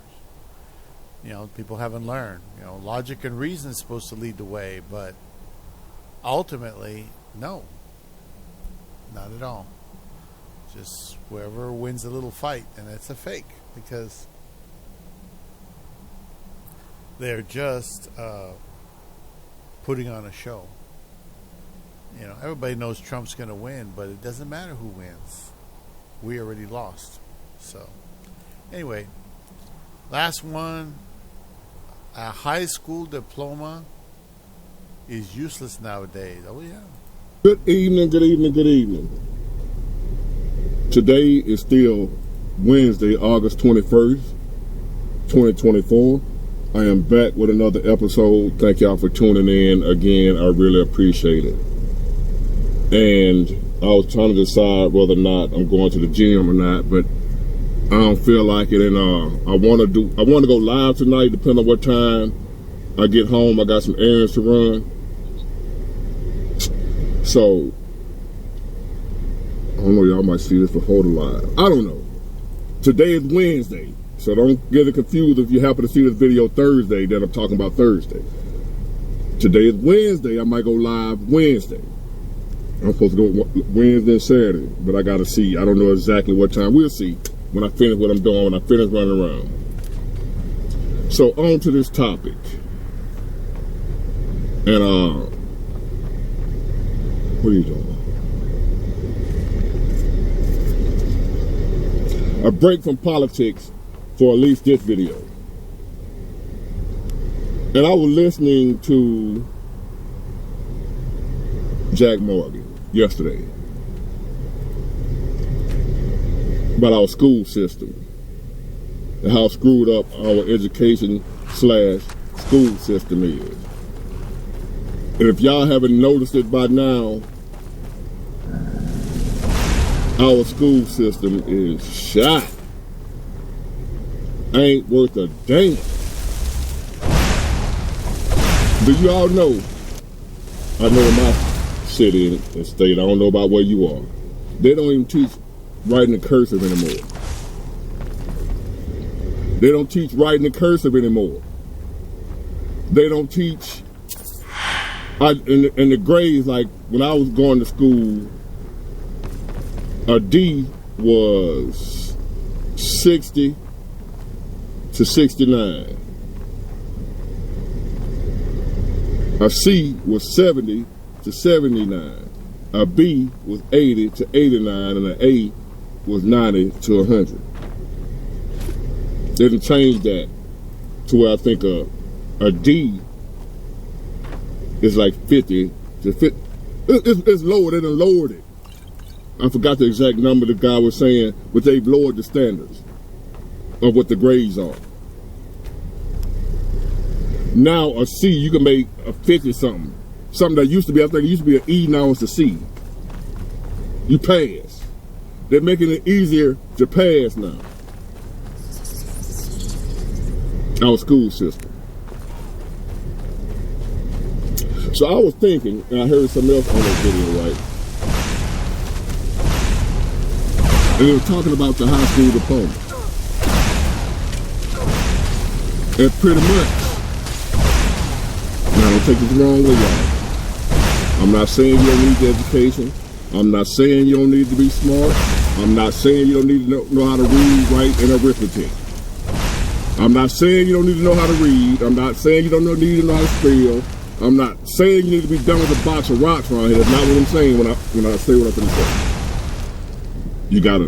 You know, people haven't learned. You know, logic and reason is supposed to lead the way, but ultimately, no. Not at all. Just whoever wins a little fight, and it's a fake because they're just putting on a show. You know, everybody knows Trump's going to win, but it doesn't matter who wins. We already lost. So, anyway, last one. A high school diploma is useless nowadays. Oh, yeah. Good evening, good evening, good evening. Today is still Wednesday, August 21st, 2024. I am back with another episode. Thank y'all for tuning in again. I really appreciate it. And I was trying to decide whether or not I'm going to the gym or not, but I don't feel like it. And I want to go live tonight, depending on what time I get home. I got some errands to run. So, I don't know, y'all might see this before the live. I don't know. Today is Wednesday, so don't get it confused if you happen to see this video Thursday, that I'm talking about Thursday. Today is Wednesday, I might go live Wednesday. I'm supposed to go Wednesday and Saturday, but I gotta see. I don't know exactly what time. We'll see when I finish what I'm doing, when I finish running around. So, on to this topic. And, what are you doing? A break from politics for at least this video. And I was listening to Jack Morgan yesterday about our school system and how screwed up our education / school system is. And if y'all haven't noticed it by now, our school system is shot. Ain't worth a damn. Do you all know? I know in my city and state, I don't know about where you are, they don't even teach writing in cursive anymore. They don't teach writing in cursive anymore. They don't teach in the grades, like when I was going to school, a D was 60 to 69. A C was 70 to 79. A B was 80 to 89, and an A was 90 to 100. They didn't change that to where I think a D is like 50 to 50. It's lower. They done lowered it. I forgot the exact number the guy was saying, but they've lowered the standards of what the grades are. Now a C, you can make a 50 something. Something that used to be, I think it used to be an E, now it's a C. You pass. They're making it easier to pass now. Our school system. So I was thinking, and I heard something else on that video, right? And they were talking about the high school diploma. And pretty much, now don't take this the wrong way, y'all. I'm not saying you don't need the education. I'm not saying you don't need to be smart. I'm not saying you don't need to know how to read, write, and arithmetic. I'm not saying you don't need to know how to read. I'm not saying you don't need to know how to spell. I'm not saying you need to be done with a box of rocks around here. That's not what I'm saying when I say what I'm going to say. You got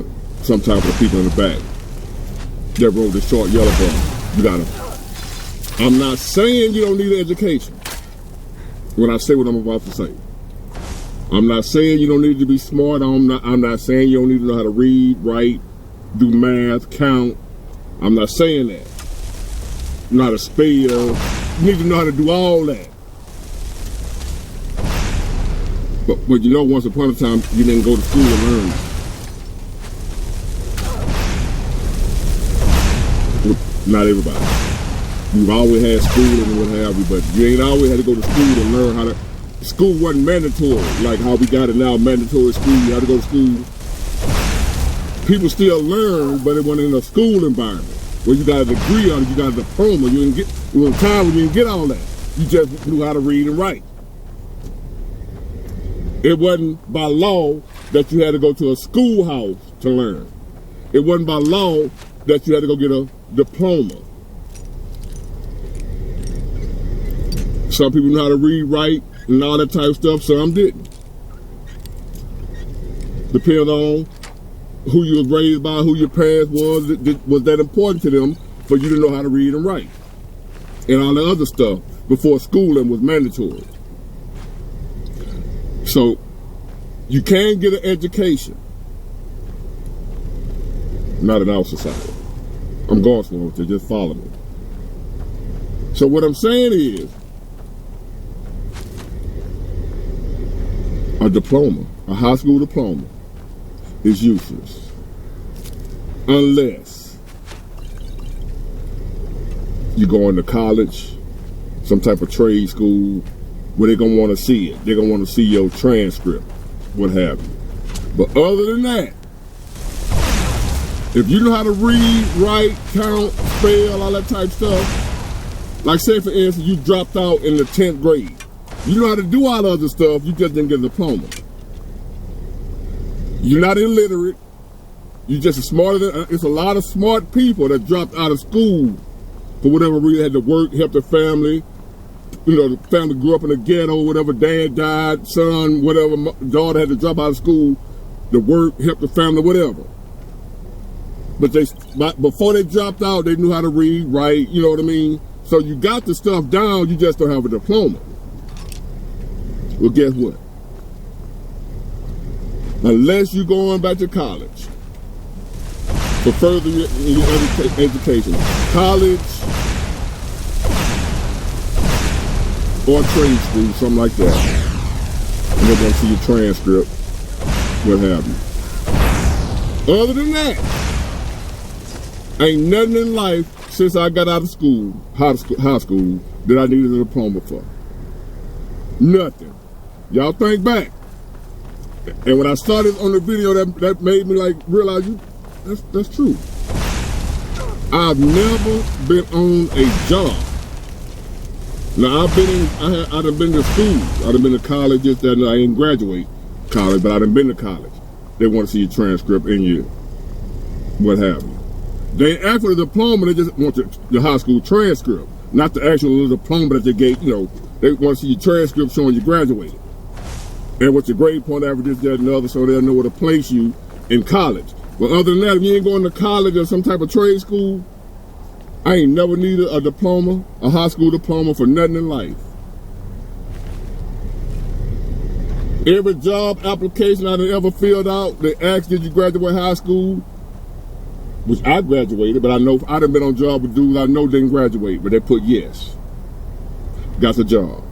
some type of people in the back that rode the short yellow bus. You got to. I'm not saying you don't need an education when I say what I'm about to say. I'm not saying you don't need to be smart. I'm not saying you don't need to know how to read, write, do math, count. I'm not saying that. Know how to spell. You need to know how to do all that. But you know, once upon a time, you didn't go to school to learn that. Not everybody. You've always had schooling and what have you, but you ain't always had to go to school to learn how to. School wasn't mandatory, like how we got it now, mandatory school. You had to go to school People still learn, but it wasn't in a school environment where you got a degree on it, you got a diploma. You didn't get, it was a time when you didn't get all that. You just knew how to read and write. It wasn't by law that you had to go to a schoolhouse to learn. It wasn't by law that you had to go get a diploma. Some people know how to read, write, and all that type of stuff, some didn't. Depending on who you was raised by, who your parents was that important to them for you to know how to read and write. And all the other stuff before schooling was mandatory. So, you can get an education. Not in our society. I'm going somewhere with it, just follow me. So what I'm saying is, a diploma, a high school diploma, is useless. Unless you go into college, some type of trade school, where they're going to want to see it. They're going to want to see your transcript, what have you. But other than that, if you know how to read, write, count, spell, all that type of stuff, like say for instance, you dropped out in the 10th grade. You know how to do all the other stuff, you just didn't get a diploma. You're not illiterate. You're just smarter than, it's a lot of smart people that dropped out of school for whatever reason, had to work, help their family. You know, the family grew up in the ghetto, whatever, dad died, son, whatever, daughter had to drop out of school to work, help the family, whatever. But before they dropped out, they knew how to read, write, you know what I mean? So you got the stuff down, you just don't have a diploma. Well, guess what? Unless you're going back to college for further education, college or trade school, something like that, and they're going to see your transcript, what have you. Other than that, ain't nothing in life since I got out of school, high school, that I needed a diploma for. Nothing. Y'all think back. And when I started on the video, that made me like realize that's true. I've never been on a job. Now I done been to school. I done been to colleges that I didn't graduate college, but I done been to college. They want to see your transcript and your what have you. They ask for the diploma, they just want the high school transcript, not the actual diploma that they gave, you know, they want to see your transcript showing you graduated. And what your grade point average is, that and the other, so they'll know where to place you in college. But other than that, if you ain't going to college or some type of trade school, I ain't never needed a diploma, a high school diploma for nothing in life. Every job application I ever filled out, they asked, did you graduate high school? Which I graduated, but I know I done been on job with dudes I know didn't graduate, but they put yes. Got the job.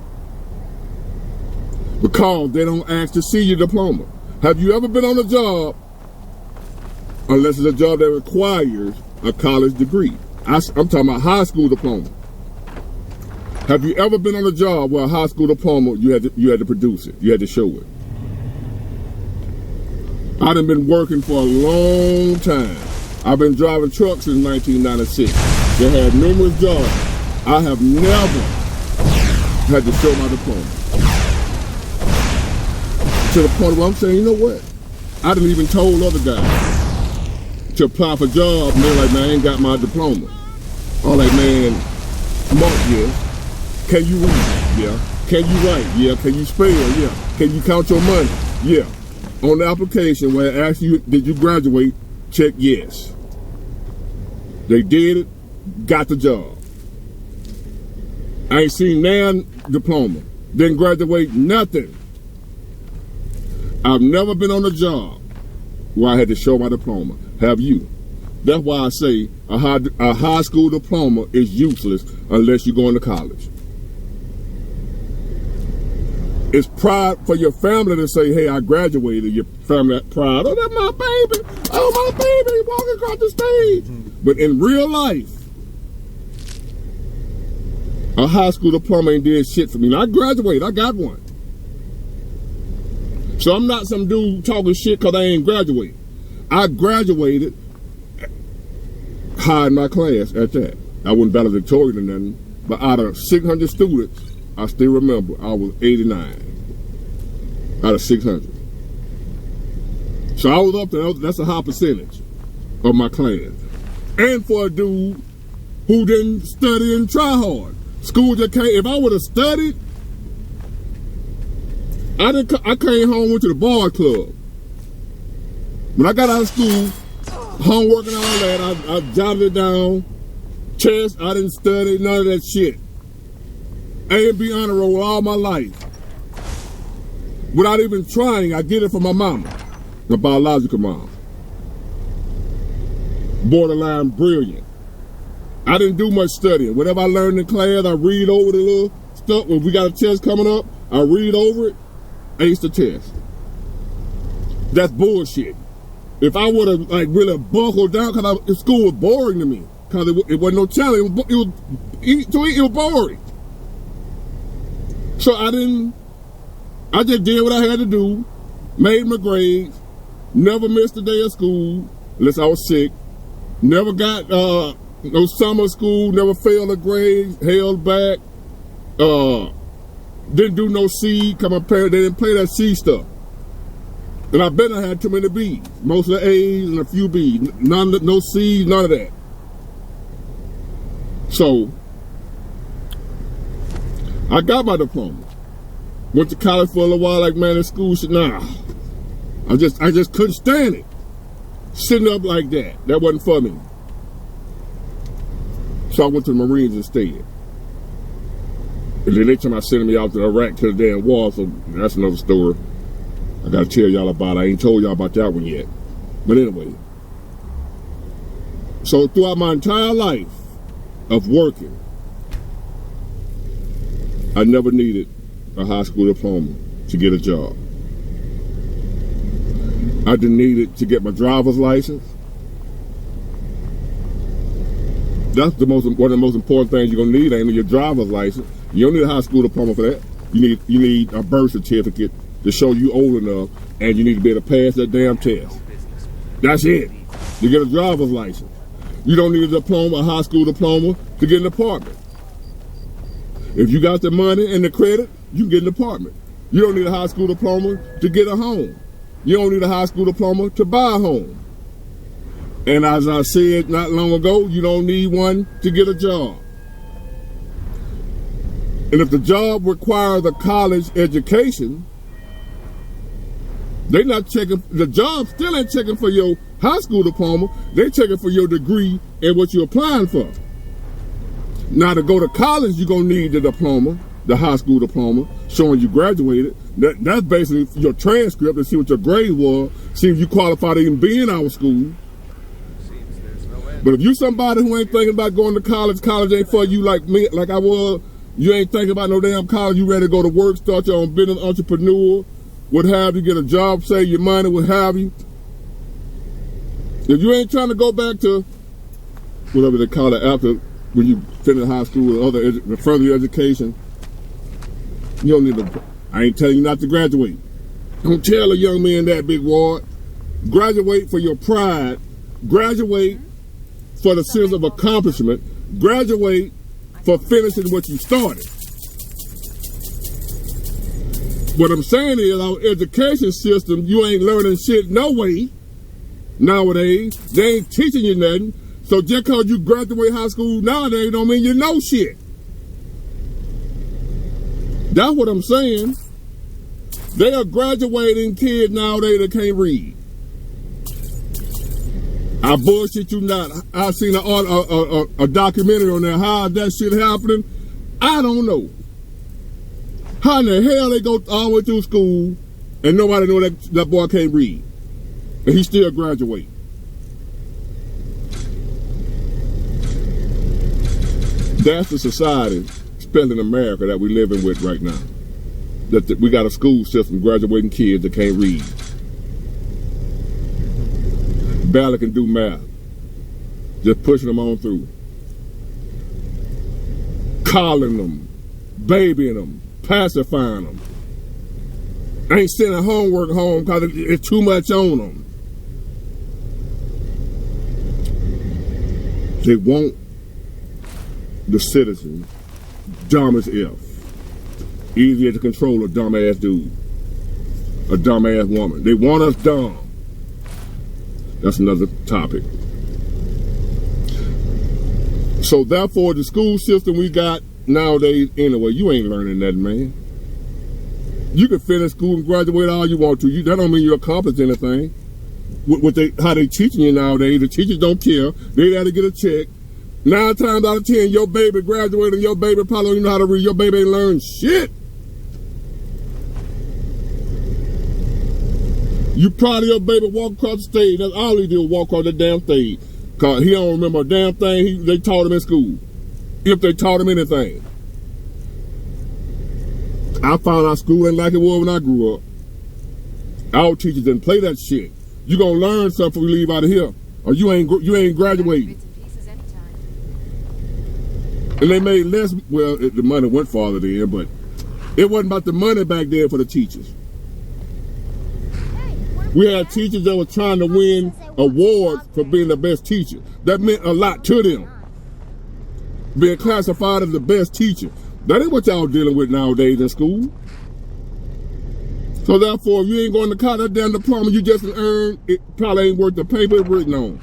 Because they don't ask to see your diploma. Have you ever been on a job, unless it's a job that requires a college degree? I'm talking about high school diploma. Have you ever been on a job where a high school diploma, you had to produce it, you had to show it? I done been working for a long time. I've been driving trucks since 1996. They had numerous jobs. I have never had to show my diploma. To the point where I'm saying, you know what? I done even told other guys to apply for jobs, and they're like, man, I ain't got my diploma. I'm like, man, Mark, yeah. Can you read? Yeah. Can you write? Yeah. Can you spell? Yeah. Can you count your money? Yeah. On the application where it asks you, did you graduate? Check yes. They did it, got the job. I ain't seen nan diploma. Didn't graduate, nothing. I've never been on a job where I had to show my diploma. Have you? That's why I say a high school diploma is useless unless you're going to college. It's pride for your family to say, hey, I graduated. Your family proud. Oh, that's my baby. Oh, my baby walking across the stage. But in real life, a high school diploma ain't did shit for me. Now, I graduated. I got one. So I'm not some dude talking shit because I ain't graduated. I graduated high in my class at that. I wasn't valedictorian or nothing, but out of 600 students, I still remember I was 89 out of 600. So I was up there. That's a high percentage of my class. And for a dude who didn't study and try hard. School just came. If I would have studied, I came home, went to the bar club. When I got out of school, homework and all that, I jotted it down. Chess, I didn't study, none of that shit. A and B honor roll all my life. Without even trying, I get it from my mama, my biological mom. Borderline brilliant. I didn't do much studying. Whatever I learned in class, I read over the little stuff. When we got a test coming up, I read over it, ace the test. That's bullshit. If I would have like really buckled down, because school was boring to me, because it wasn't no challenge. It was boring. So I just did what I had to do, made my grades, never missed a day of school unless I was sick, never got no summer school, never failed a grade, held back, didn't do no C, because my parents, they didn't play that C stuff. And I bet I had too many B's, most of the A's and a few B's, no C's, none of that. So, I got my diploma. Went to college for a little while, like, man, in school, said, nah. I just couldn't stand it. Sitting up like that wasn't for me. So I went to the Marines instead. And then they told me sending me out to Iraq to the damn war, so that's another story I gotta tell y'all about. I ain't told y'all about that one yet. But anyway. So throughout my entire life of working, I never needed a high school diploma to get a job. I didn't need it to get my driver's license. That's one of the most important things you're gonna need, ain't your driver's license. You don't need a high school diploma for that. You need a birth certificate to show you old enough, and you need to be able to pass that damn test. That's it. You get a driver's license. You don't need a diploma, a high school diploma, to get an apartment. If you got the money and the credit, you can get an apartment. You don't need a high school diploma to get a home. You don't need a high school diploma to buy a home. And as I said not long ago, you don't need one to get a job. And if the job requires a college education, they not checking, the job still ain't checking for your high school diploma, they checking for your degree and what you're applying for. Now to go to college, you're gonna need the diploma, the high school diploma, showing you graduated. That's basically your transcript to see what your grade was, see if you qualified to even be in our school. But if you somebody who ain't thinking about going to college, college ain't for you like me, like I was, you ain't thinking about no damn college, you ready to go to work, start your own business, entrepreneur, what have you, get a job, save your money, what have you. If you ain't trying to go back to whatever they call it after, when you finish high school or other further education, you don't need to, I ain't telling you not to graduate. Don't tell a young man that, Big Ward. Graduate for your pride. Graduate for the sense of accomplishment. Graduate for finishing what you started. What I'm saying is our education system, you ain't learning shit no way nowadays. They ain't teaching you nothing. So just because you graduate high school nowadays don't mean you know shit. That's what I'm saying. They are graduating kids nowadays that can't read. I bullshit you not. I seen a documentary on there. How that shit happening? I don't know. How in the hell they go all the way through school and nobody know that boy can't read, and he still graduate? That's the society, especially in America, that we living with right now. That we got a school system graduating kids that can't read. Barely can do math. Just pushing them on through. Calling them, babying them, pacifying them. Ain't sending homework home because it's too much on them. They want the citizens dumb as F. Easier to control a dumbass dude, a dumbass woman. They want us dumb. That's another topic. So therefore, the school system we got nowadays, anyway, you ain't learning nothing, man. You can finish school and graduate all you want to. That don't mean you accomplished anything. How they teaching you nowadays, the teachers don't care. They got to get a check. 9 times out of 10, your baby graduated and your baby probably don't even know how to read. Your baby ain't learned shit. You proud of your baby walk across the stage. That's all he did, walk across the damn stage. Because he don't remember a damn thing they taught him in school. If they taught him anything. I found out school ain't like it was when I grew up. Our teachers didn't play that shit. You gonna learn something when you leave out of here, or you ain't graduating. And they made less. Well, the money went farther then, but it wasn't about the money back then for the teachers. We had teachers that were trying to win awards for being the best teacher. That meant a lot to them. Being classified as the best teacher. That ain't what y'all dealing with nowadays in school. So therefore, if you ain't going to college, that damn diploma you just earned, it probably ain't worth the paper it's written on.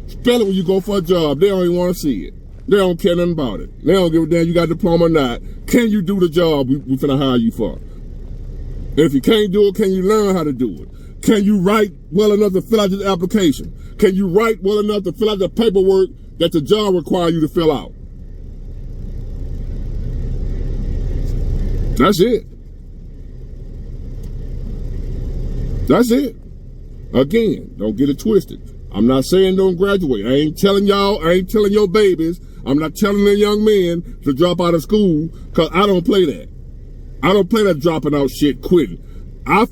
Spell it when you go for a job. They don't even want to see it. They don't care nothing about it. They don't give a damn you got a diploma or not. Can you do the job we finna hire you for? And if you can't do it, can you learn how to do it? Can you write well enough to fill out this application? Can you write well enough to fill out the paperwork that the job requires you to fill out? That's it. That's it. Again, don't get it twisted. I'm not saying don't graduate. I ain't telling your babies, I'm not telling the young men to drop out of school, because I don't play that. I don't play that dropping out shit, quitting. I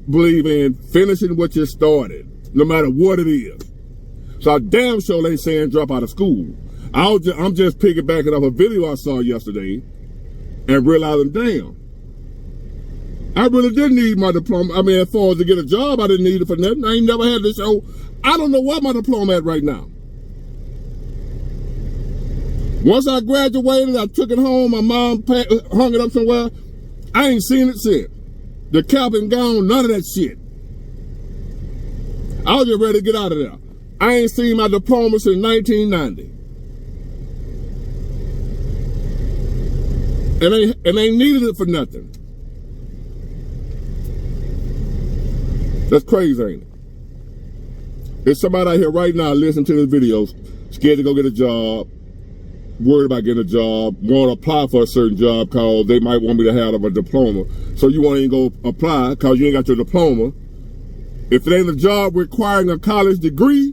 believe in finishing what you started, no matter what it is. So I damn sure ain't saying drop out of school. I'm just piggybacking off a video I saw yesterday and realizing, damn, I really didn't need my diploma. I mean, as far as to get a job, I didn't need it for nothing. I ain't never had this. So I don't know what my diploma at right now. Once I graduated, I took it home. My mom hung it up somewhere. I ain't seen it since. The cap and gown, none of that shit. I was just ready to get out of there. I ain't seen my diploma since 1990. And ain't needed it for nothing. That's crazy, ain't it? There's somebody out here right now listening to this video, scared to go get a job, worried about getting a job, want to apply for a certain job because they might want me to have a diploma. So you won't even go apply because you ain't got your diploma. If it ain't a job requiring a college degree,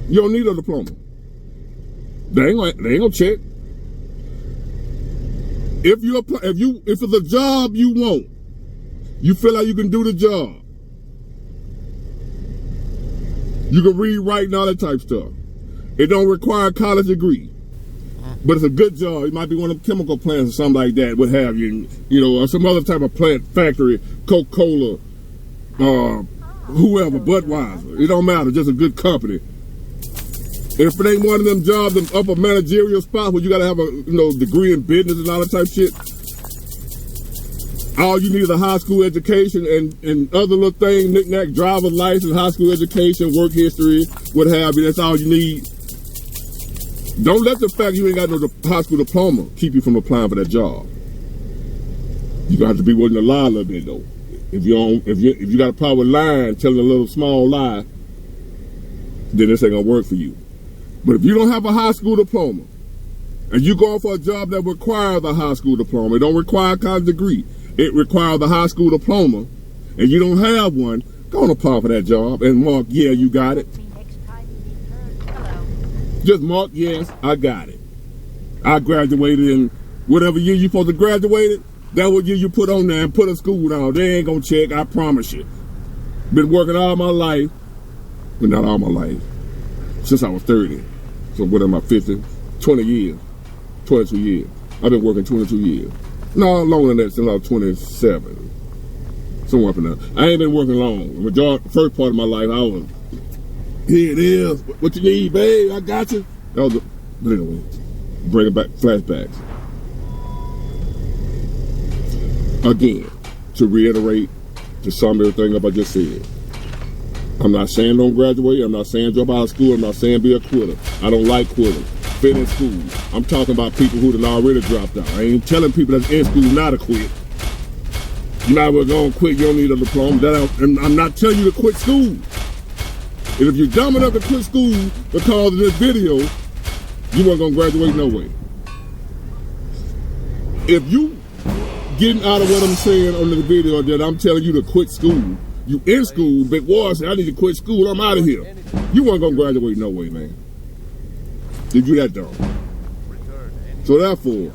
you don't need a diploma. They ain't gonna check. If it's a job you want, you feel like you can do the job. You can read, write, and all that type of stuff. It don't require a college degree. But it's a good job. It might be one of the chemical plants or something like that, what have you. You know, or some other type of plant factory, Coca-Cola, whoever, Budweiser. It don't matter, just a good company. If it ain't one of them jobs, them upper managerial spots where you gotta have a degree in business and all that type of shit. All you need is a high school education and other little things, knick-knack, driver's license, high school education, work history, what have you. That's all you need. Don't let the fact you ain't got no high school diploma keep you from applying for that job. You gonna have to be willing to lie a little bit though. If you got a problem with lying, telling a little small lie, then this ain't gonna work for you. But if you don't have a high school diploma and you going for a job that requires a high school diploma, it don't require a college degree. It requires a high school diploma, and you don't have one, go and apply for that job and mark, yeah, you got it. Just mark, yes, I got it. I graduated in whatever year you supposed to graduate it, that what year you put on there and put a school down. They ain't gonna check, I promise you. Been working all my life, but not all my life, since I was 30. So what am I, 50? 20 years, 22 years. I've been working 22 years. No, longer than that, since I was 27. Somewhere up in there. I ain't been working long. The first part of my life, Here it is. What you need, babe? I got you. That was but anyway, bring it back, flashbacks. Again, to reiterate to some of everything I just said. I'm not saying don't graduate. I'm not saying drop out of school. I'm not saying be a quitter. I don't like quitting. Finish school. I'm talking about people who done already dropped out. I ain't telling people that's in school not to quit. You might as well go and quit. You don't need a diploma. And I'm not telling you to quit school. And if you're dumb enough to quit school because of this video, you weren't going to graduate no way. If you getting out of what I'm saying on the video that I'm telling you to quit school, you in school, Big War said, I need to quit school, I'm out of here. You weren't going to graduate no way, man. If you that dumb. So therefore,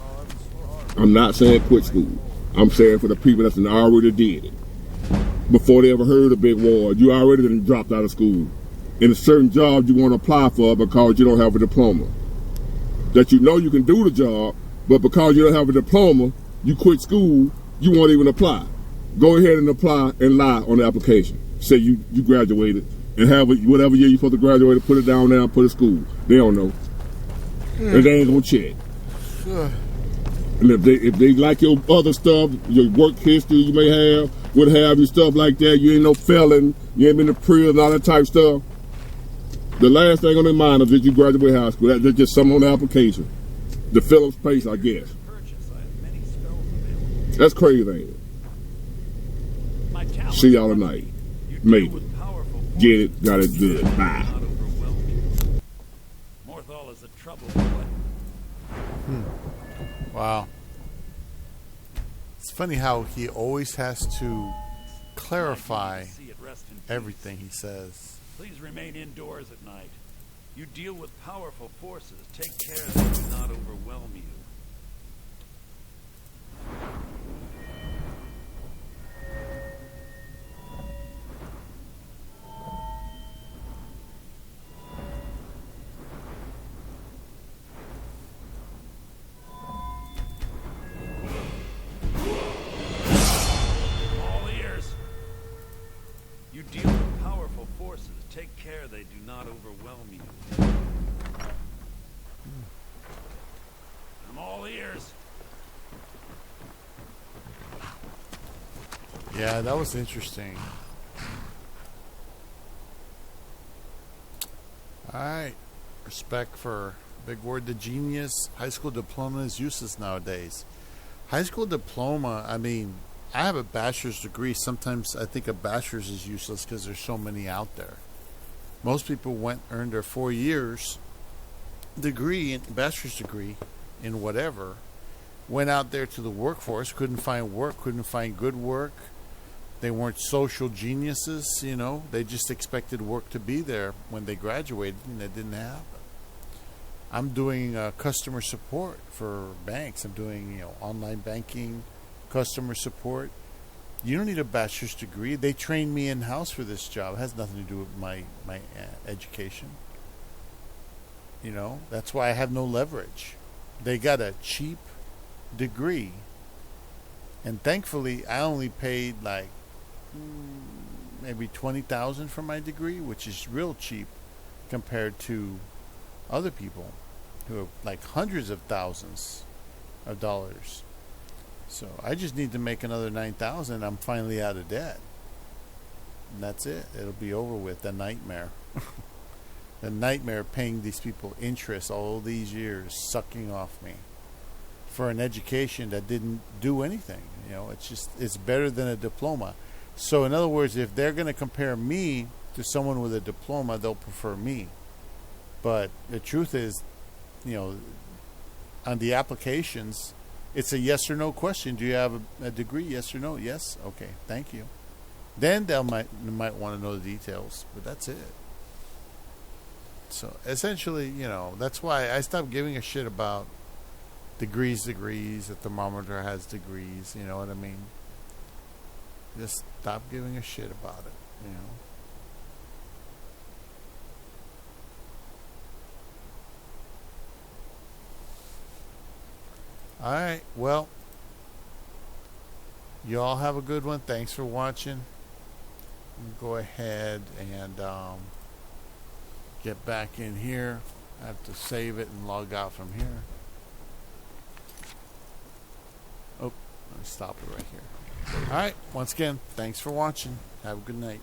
I'm not saying quit school. I'm saying for the people that's already did it. Before they ever heard of Big War, you already done dropped out of school. In a certain job you want to apply for because you don't have a diploma. That you know you can do the job, but because you don't have a diploma, you quit school, you won't even apply. Go ahead and apply and lie on the application. Say you graduated and have whatever year you're supposed to graduate, put it down there and put it in school. They don't know. And they ain't gonna check. And if they like your other stuff, your work history you may have, what have you, stuff like that, you ain't no felon, you ain't been to prison, all that type of stuff. The last thing on their mind is that you graduate high school. That's just something on the application. The fill up space, I guess. That's crazy, ain't it? See y'all tonight. Maybe. Get it, got it good. Bye. Wow. It's funny how he always has to clarify everything he says. Please remain indoors at night. You deal with powerful forces. Take care that they do not overwhelm you. All ears. You deal with powerful forces. Take care they do not overwhelm you. I'm all ears. Yeah, that was interesting. Alright. Respect for Big Word the Genius. High school diploma is useless nowadays. High school diploma, I mean, I have a bachelor's degree. Sometimes I think a bachelor's is useless because there's so many out there. Most people earned their 4 years degree, bachelor's degree in whatever, went out there to the workforce, couldn't find work, couldn't find good work. They weren't social geniuses, you know. They just expected work to be there when they graduated, and it didn't happen. I'm doing customer support for banks. I'm doing, online banking, customer support. You don't need a bachelor's degree. They trained me in-house for this job. It has nothing to do with my education. That's why I have no leverage. They got a cheap degree. And thankfully, I only paid like maybe $20,000 for my degree, which is real cheap compared to other people who have like hundreds of thousands of dollars. So I just need to make another $9,000. I'm finally out of debt, and that's it. It'll be over with. The nightmare, the nightmare of paying these people interest all these years, sucking off me for an education that didn't do anything. It's better than a diploma. So in other words, if they're going to compare me to someone with a diploma, they'll prefer me. But the truth is, on the applications, it's a yes or no question. Do you have a degree? Yes or no? Yes. Okay. Thank you. Then they might want to know the details, but that's it. So essentially, that's why I stopped giving a shit about degrees. The thermometer has degrees. You know what I mean? Just stop giving a shit about it. All right. Well, you all have a good one. Thanks for watching. Go ahead and get back in here. I have to save it and log out from here. Oh, let me stop it right here. Alright, once again, thanks for watching. Have a good night.